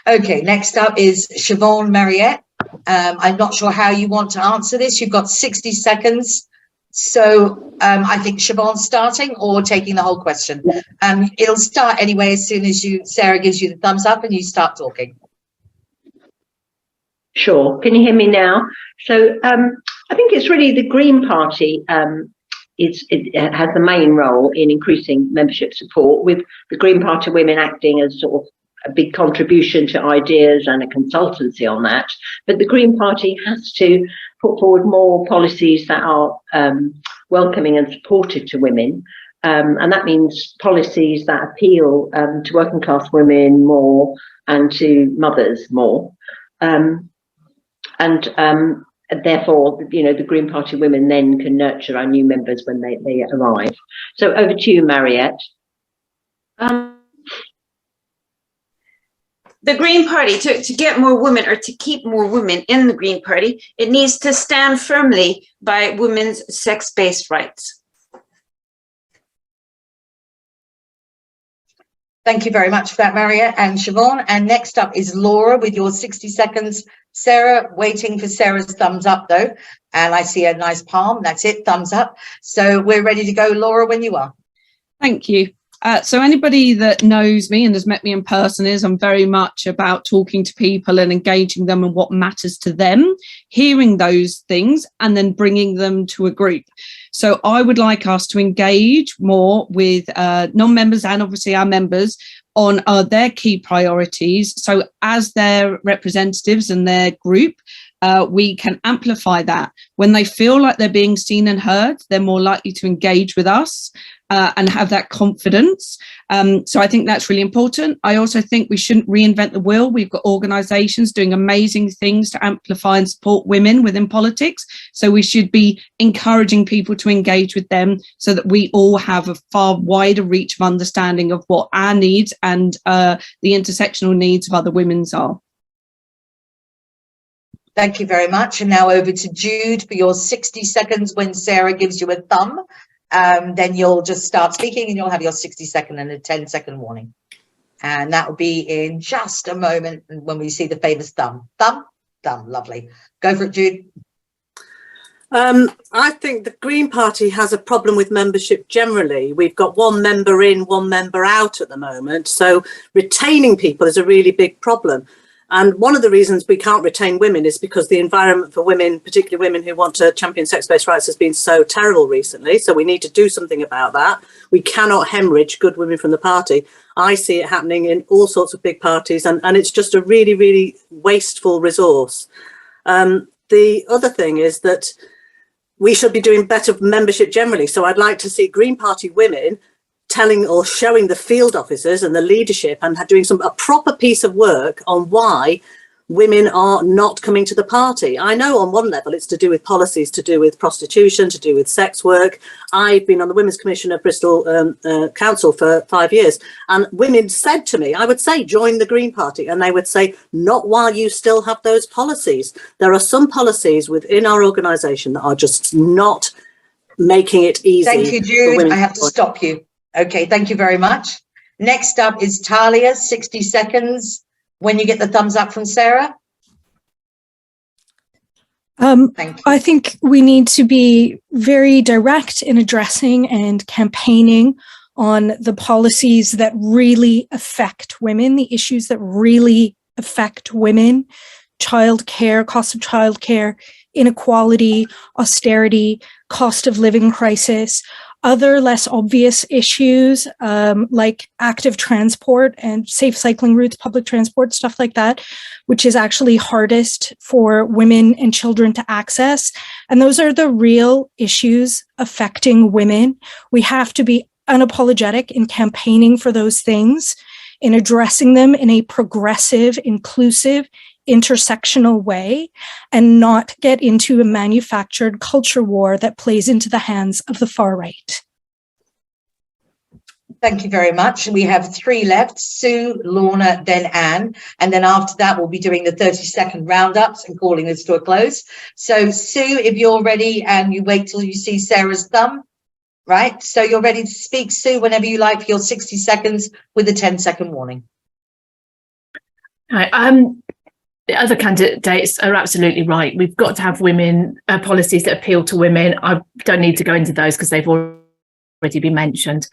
Speaker 1: Okay, next up is Siobhan Mariette. I'm not sure how you want to answer this. You've got 60 seconds. So I think Siobhan's starting or taking the whole question. It'll start anyway as soon as Sarah gives you the thumbs up and you start talking.
Speaker 14: Sure. Can you hear me now? So I think it's really the Green Party it has the main role in increasing membership support, with the Green Party women acting as sort of a big contribution to ideas and a consultancy on that. But the Green Party has to put forward more policies that are welcoming and supportive to women. And that means policies that appeal to working class women more and to mothers more. Therefore, the Green Party women then can nurture our new members when they arrive. So over to you, Mariette.
Speaker 13: The Green Party, to get more women or to keep more women in the Green Party, it needs to stand firmly by women's sex-based rights.
Speaker 1: Thank you very much for that, Maria and Siobhan. And next up is Laura with your 60 seconds. Sarah, waiting for Sarah's thumbs up though. And I see a nice palm. That's it, thumbs up. So we're ready to go, Laura, when you are.
Speaker 11: Thank you. So anybody that knows me and has met me in person is I'm very much about talking to people and engaging them in what matters to them, hearing those things and then bringing them to a group. So I would like us to engage more with non-members and obviously our members on their key priorities. So as their representatives and their group, we can amplify that. When they feel like they're being seen and heard, they're more likely to engage with us and have that confidence. So I think that's really important. I also think we shouldn't reinvent the wheel. We've got organisations doing amazing things to amplify and support women within politics. So we should be encouraging people to engage with them so that we all have a far wider reach of understanding of what our needs and the intersectional needs of other women's are.
Speaker 1: Thank you very much. And now over to Jude for your 60 seconds when Sarah gives you a thumb. Then you'll just start speaking and you'll have your 60-second and a 10-second warning. And that will be in just a moment when we see the famous thumb. Thumb, lovely. Go for it, Jude.
Speaker 12: I think the Green Party has a problem with membership generally. We've got one member in, one member out at the moment. So retaining people is a really big problem. And one of the reasons we can't retain women is because the environment for women, particularly women who want to champion sex-based rights, has been so terrible recently. So we need to do something about that. We cannot hemorrhage good women from the party. I see it happening in all sorts of big parties, and it's just a really, really wasteful resource. The other thing is that we should be doing better membership generally. So I'd like to see Green Party women telling or showing the field officers and the leadership and doing a proper piece of work on why women are not coming to the party. I know on one level it's to do with policies, to do with prostitution, to do with sex work. I've been on the Women's Commission of Bristol Council for 5 years, and women said to me, I would say, join the Green Party, and they would say, not while you still have those policies. There are some policies within our organisation that are just not making it easy.
Speaker 1: Thank you, Jude. I have to stop you. Okay, thank you very much. Next up is Talia, 60 seconds. When you get the thumbs up from Sarah.
Speaker 6: I think we need to be very direct in addressing and campaigning on the policies that really affect women, the issues that really affect women, childcare, cost of childcare, inequality, austerity, cost of living crisis, other less obvious issues like active transport and safe cycling routes, public transport, stuff like that, which is actually hardest for women and children to access. And those are the real issues affecting women. We have to be unapologetic in campaigning for those things, in addressing them in a progressive, inclusive, intersectional way, and not get into a manufactured culture war that plays into the hands of the far right.
Speaker 1: Thank you very much. We have 3 left, Sue, Lorna, then Anne. And then after that, we'll be doing the 30-second roundups and calling this to a close. So Sue, if you're ready, and you wait till you see Sarah's thumb, right? So you're ready to speak, Sue, whenever you like, for your 60 seconds with a 10-second warning.
Speaker 7: The other candidates are absolutely right. We've got to have women policies that appeal to women. I don't need to go into those because they've already been mentioned.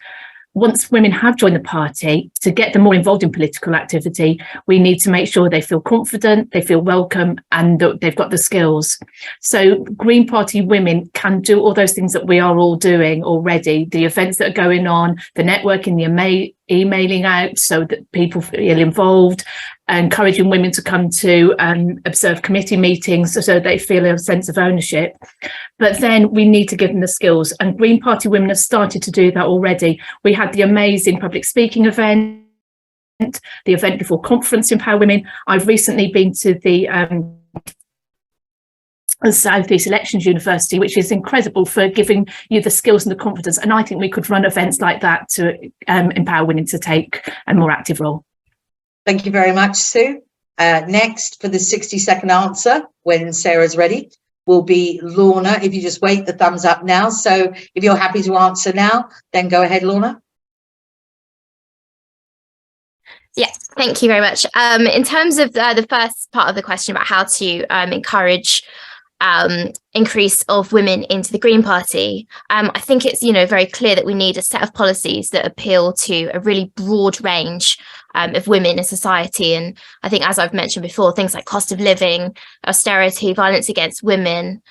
Speaker 7: Once women have joined the party, to get them more involved in political activity, we need to make sure they feel confident, they feel welcome, and that they've got the skills. So Green Party women can do all those things that we are all doing already, the events that are going on, the networking, the emailing out so that people feel involved, encouraging women to come to observe committee meetings so they feel a sense of ownership. But then we need to give them the skills, and Green Party women have started to do that already. We had the amazing public speaking event, the event before conference Empower Women. I've recently been to the South East Elections University, which is incredible for giving you the skills and the confidence. And I think we could run events like that to empower women to take a more active role.
Speaker 1: Thank you very much, Sue. Next, for the 60-second answer, when Sarah's ready, will be Lorna. If you just wait, the thumbs up now. So if you're happy to answer now, then go ahead, Lorna.
Speaker 10: Yeah, thank you very much. In terms of the first part of the question about how to encourage increase of women into the Green Party. I think it's, very clear that we need a set of policies that appeal to a really broad range of women in society. And I think, as I've mentioned before, things like cost of living, austerity, violence against women,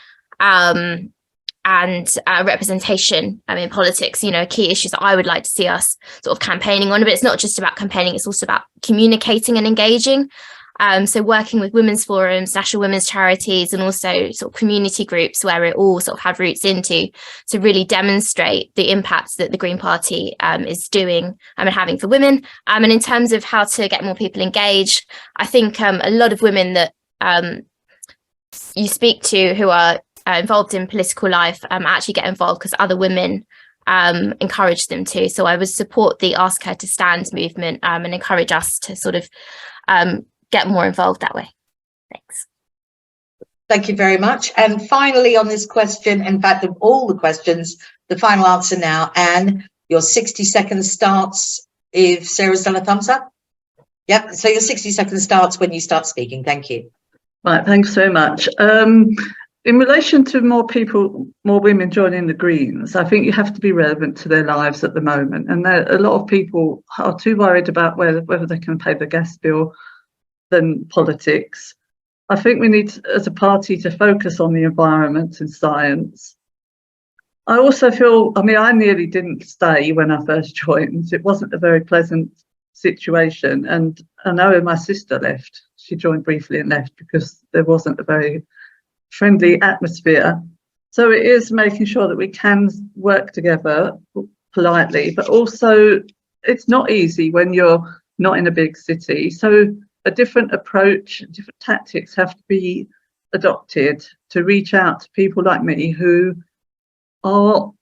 Speaker 10: and representation in politics, key issues that I would like to see us sort of campaigning on. But it's not just about campaigning, it's also about communicating and engaging. So working with women's forums, national women's charities, and also sort of community groups where it all sort of have roots into, to really demonstrate the impacts that the Green Party is doing and having for women. And in terms of how to get more people engaged, I think a lot of women that you speak to who are involved in political life actually get involved because other women encourage them to. So I would support the Ask Her to Stand movement and encourage us to sort of get more involved that way. Thanks.
Speaker 1: Thank you very much. And finally on this question, in fact, of all the questions, the final answer now, Anne, your 60 seconds starts if Sarah's done a thumbs up. Yep, so your 60 seconds starts when you start speaking. Thank you.
Speaker 9: Right, thanks so much. In relation to more women joining the Greens, I think you have to be relevant to their lives at the moment. And a lot of people are too worried about whether they can pay the gas bill than politics. I think we need, as a party, to focus on the environment and science. I also feel, I nearly didn't stay when I first joined. It wasn't a very pleasant situation. And I know my sister left. She joined briefly and left because there wasn't a very friendly atmosphere. So it is making sure that we can work together politely, but also it's not easy when you're not in a big city. So a different approach, different tactics have to be adopted to reach out to people like me who are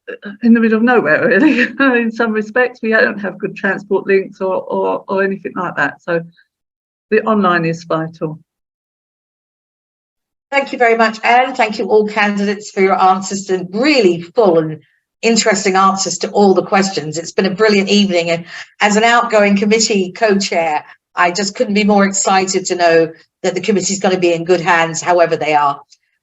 Speaker 9: in the middle of nowhere, really. In some respects, we don't have good transport links or anything like that. So the online is vital.
Speaker 1: Thank you very much, Anne. Thank you all candidates for your answers, and really full and interesting answers to all the questions. It's been a brilliant evening, and as an outgoing committee co-chair, I just couldn't be more excited to know that the committee is going to be in good hands, however they are.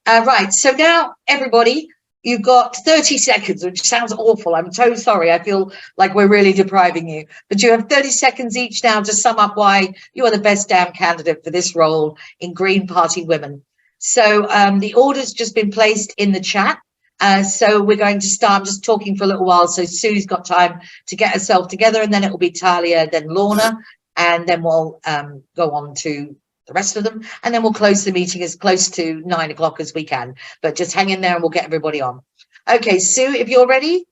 Speaker 1: Right, so now everybody, you've got 30 seconds, which sounds awful. I'm so sorry. I feel like we're really depriving you. But you have 30 seconds each now to sum up why you are the best damn candidate for this role in Green Party Women. So the order's just been placed in the chat. So we're going to start. I'm just talking for a little while, so Sue's got time to get herself together, and then it will be Talia, then Lorna, and then we'll go on to the rest of them, and then we'll close the meeting as close to 9 o'clock as we can. But just hang in there and we'll get everybody on. Okay, Sue, if you're ready,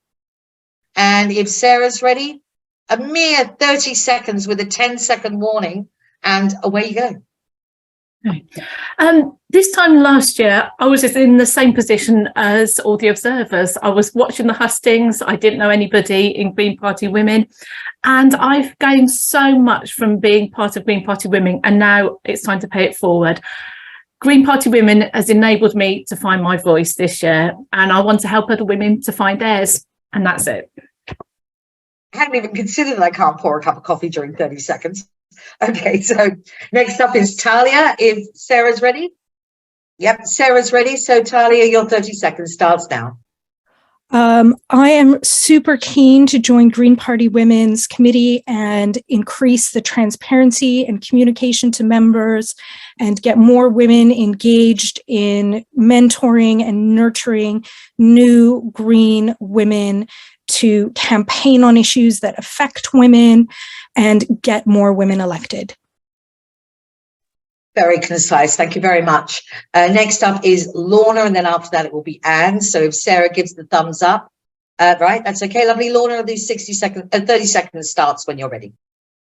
Speaker 1: and if Sarah's ready, a mere 30 seconds with a 10-second warning, and away you go.
Speaker 7: Okay. This time last year, I was in the same position as all the observers. I was watching the hustings. I didn't know anybody in Green Party Women, and I've gained so much from being part of Green Party Women, and now it's time to pay it forward. Green Party Women has enabled me to find my voice this year, and I want to help other women to find theirs, and that's it.
Speaker 1: I hadn't even considered that I can't pour a cup of coffee during 30 seconds. Okay, so next up is Talia, if Sarah's ready. Yep, Sarah's ready. So Talia, your 30 seconds starts now.
Speaker 6: I am super keen to join Green Party Women's Committee and increase the transparency and communication to members and get more women engaged in mentoring and nurturing new green women to campaign on issues that affect women and get more women elected.
Speaker 1: Very concise. Thank you very much. Next up is Lorna, and then after that it will be Anne. So if Sarah gives the thumbs up, right, that's okay. Lovely. Lorna, these 30 seconds starts when you're ready.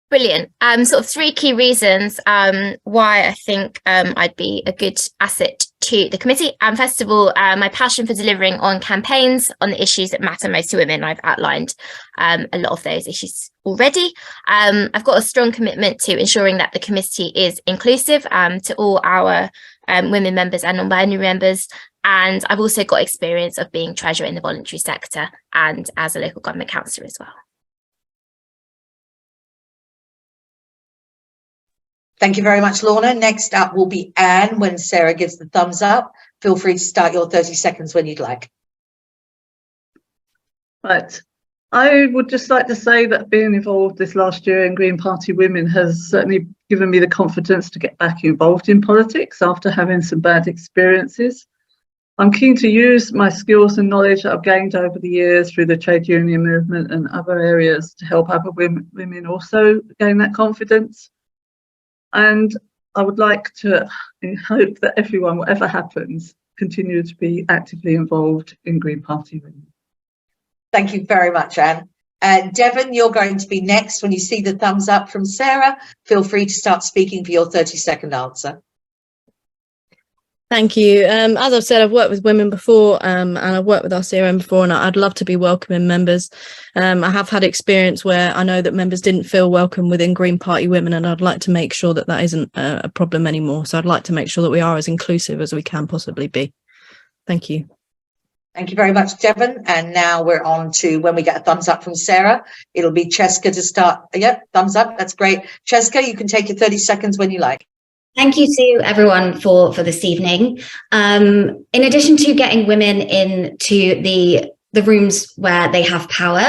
Speaker 10: Brilliant. Sort of three key reasons why I think I'd be a good asset to the committee. First of all, my passion for delivering on campaigns on the issues that matter most to women. I've outlined a lot of those issues already. I've got a strong commitment to ensuring that the committee is inclusive to all our women members and non-binary members. And I've also got experience of being treasurer in the voluntary sector and as a local government councillor as well.
Speaker 1: Thank you very much, Lorna. Next up will be Anne when Sarah gives the thumbs up. Feel free to start your 30 seconds when you'd like.
Speaker 9: Right. I would just like to say that being involved this last year in Green Party Women has certainly given me the confidence to get back involved in politics after having some bad experiences. I'm keen to use my skills and knowledge that I've gained over the years through the trade union movement and other areas to help other women also gain that confidence. And I would like to hope that everyone, whatever happens, continue to be actively involved in Green Party Women.
Speaker 1: Thank you very much, Anne. Devon, you're going to be next. When you see the thumbs up from Sarah, feel free to start speaking for your 30-second answer.
Speaker 16: Thank you. As I've said, I've worked with women before, and I've worked with our CRM before, and I'd love to be welcoming members. I have had experience where I know that members didn't feel welcome within Green Party Women, and I'd like to make sure that that isn't a problem anymore. So I'd like to make sure that we are as inclusive as we can possibly be. Thank you.
Speaker 1: Thank you very much, Devon. And now we're on to when we get a thumbs up from Sarah. It'll be Cheska to start. Yep, thumbs up. That's great. Cheska, you can take your 30 seconds when you like.
Speaker 4: Thank you to everyone for this evening. In addition to getting women into the rooms where they have power,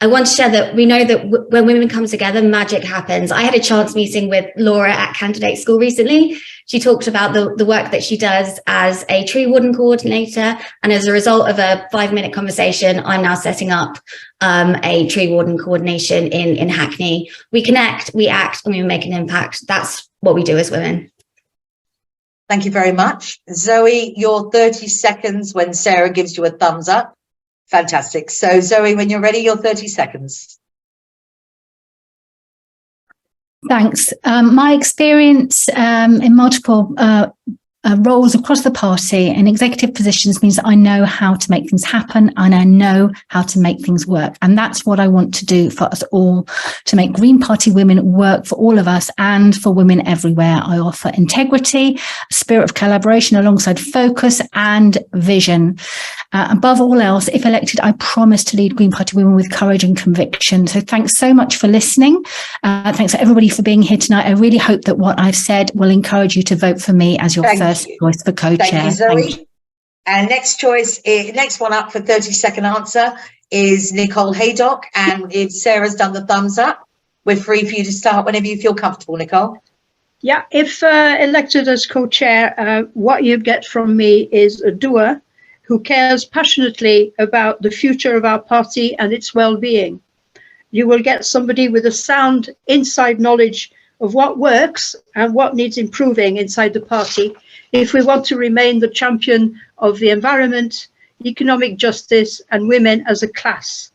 Speaker 4: I want to share that we know that when women come together, magic happens. I had a chance meeting with Laura at Candidate School recently. She talked about the work that she does as a tree warden coordinator. And as a result of a 5-minute conversation, I'm now setting up a tree warden coordination in Hackney. We connect, we act, and we make an impact. That's what we do as women.
Speaker 1: Thank you very much. Zoe, your 30 seconds when Sarah gives you a thumbs up. Fantastic. So Zoe, when you're ready, your 30 seconds.
Speaker 3: Thanks. My experience in multiple roles across the party in executive positions means that I know how to make things happen and I know how to make things work. And that's what I want to do for us all, to make Green Party Women work for all of us and for women everywhere. I offer integrity, a spirit of collaboration alongside focus and vision. Above all else, if elected, I promise to lead Green Party Women with courage and conviction. So thanks so much for listening. Thanks to everybody for being here tonight. I really hope that what I've said will encourage you to vote for me as your first choice for co-chair.
Speaker 1: Thank you, Zoe. And next one up for 30-second answer is Nicole Haydock. And if Sarah's done the thumbs up, we're free for you to start whenever you feel comfortable, Nicole.
Speaker 5: Yeah, if elected as co-chair, what you get from me is a doer who cares passionately about the future of our party and its well-being. You will get somebody with a sound inside knowledge of what works and what needs improving inside the party if we want to remain the champion of the environment, economic justice and women as a class.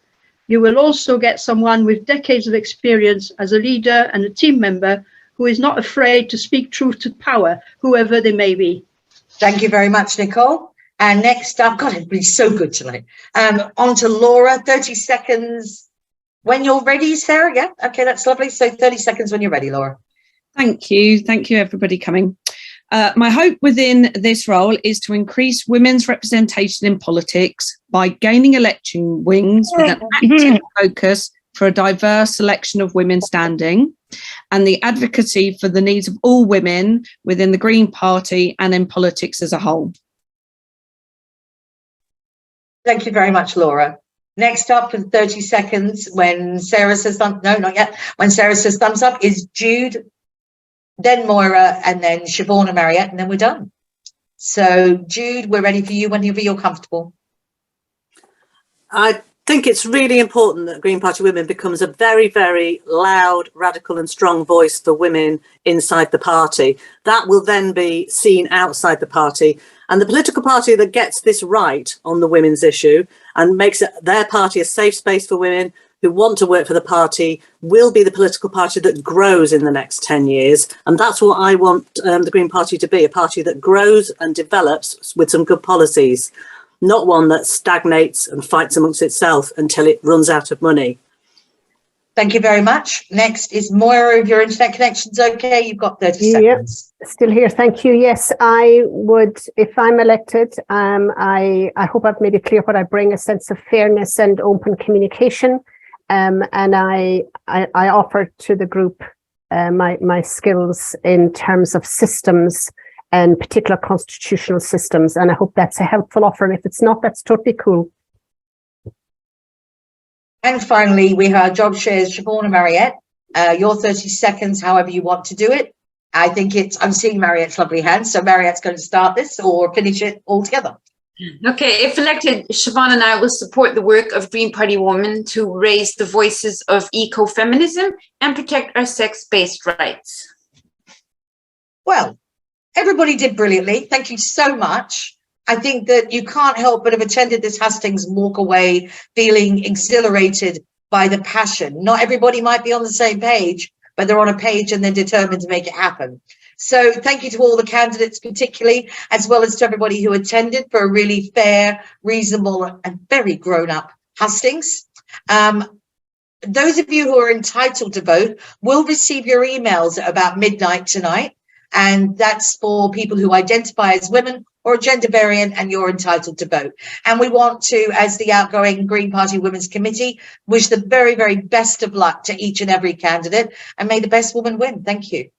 Speaker 5: You will also get someone with decades of experience as a leader and a team member who is not afraid to speak truth to power, whoever they may be.
Speaker 1: Thank you very much, Nicole. And next up, God, everybody's so good tonight. On to Laura, 30 seconds. When you're ready, Sarah. Yeah, okay, that's lovely. So 30 seconds when you're ready, Laura.
Speaker 11: Thank you. Thank you, everybody coming. My hope within this role is to increase women's representation in politics by gaining election wings with an active focus for a diverse selection of women standing and the advocacy for the needs of all women within the Green Party and in politics as a whole.
Speaker 1: Thank you very much, Laura. Next up in 30 seconds, when Sarah says no, not yet. When Sarah says thumbs up is Jude, then Moira, and then Siobhan and Mariette, and then we're done. So Jude, we're ready for you whenever you're comfortable.
Speaker 12: I think it's really important that Green Party Women becomes a very, very loud, radical and strong voice for women inside the party. That will then be seen outside the party. And the political party that gets this right on the women's issue and makes their party a safe space for women who want to work for the party will be the political party that grows in the next 10 years. And that's what I want the Green Party to be, a party that grows and develops with some good policies, not one that stagnates and fights amongst itself until it runs out of money.
Speaker 1: Thank you very much. Next is Moira. If your internet connection's okay, you've got 30 seconds.
Speaker 15: Still here. Thank you. Yes, I would, if I'm elected, I hope I've made it clear what I bring, a sense of fairness and open communication. And I offer to the group my skills in terms of systems and particular constitutional systems. And I hope that's a helpful offer. And if it's not, that's totally cool.
Speaker 1: And finally, we heard job shares, Siobhan and Mariette. Your 30 seconds, however you want to do it. I think I'm seeing Mariette's lovely hand. So Mariette's going to start this or finish it all together.
Speaker 13: Okay, if elected, Siobhan and I will support the work of Green Party women to raise the voices of ecofeminism and protect our sex-based rights.
Speaker 1: Well, everybody did brilliantly. Thank you so much. I think that you can't help but have attended this hustings and walk away feeling exhilarated by the passion. Not everybody might be on the same page, but they're on a page and they're determined to make it happen. So thank you to all the candidates particularly, as well as to everybody who attended for a really fair, reasonable and very grown-up hustings. Those of you who are entitled to vote will receive your emails at about midnight tonight. And that's for people who identify as women or gender variant, and you're entitled to vote. And we want to, as the outgoing Green Party Women's Committee, wish the very, very best of luck to each and every candidate, and may the best woman win. Thank you.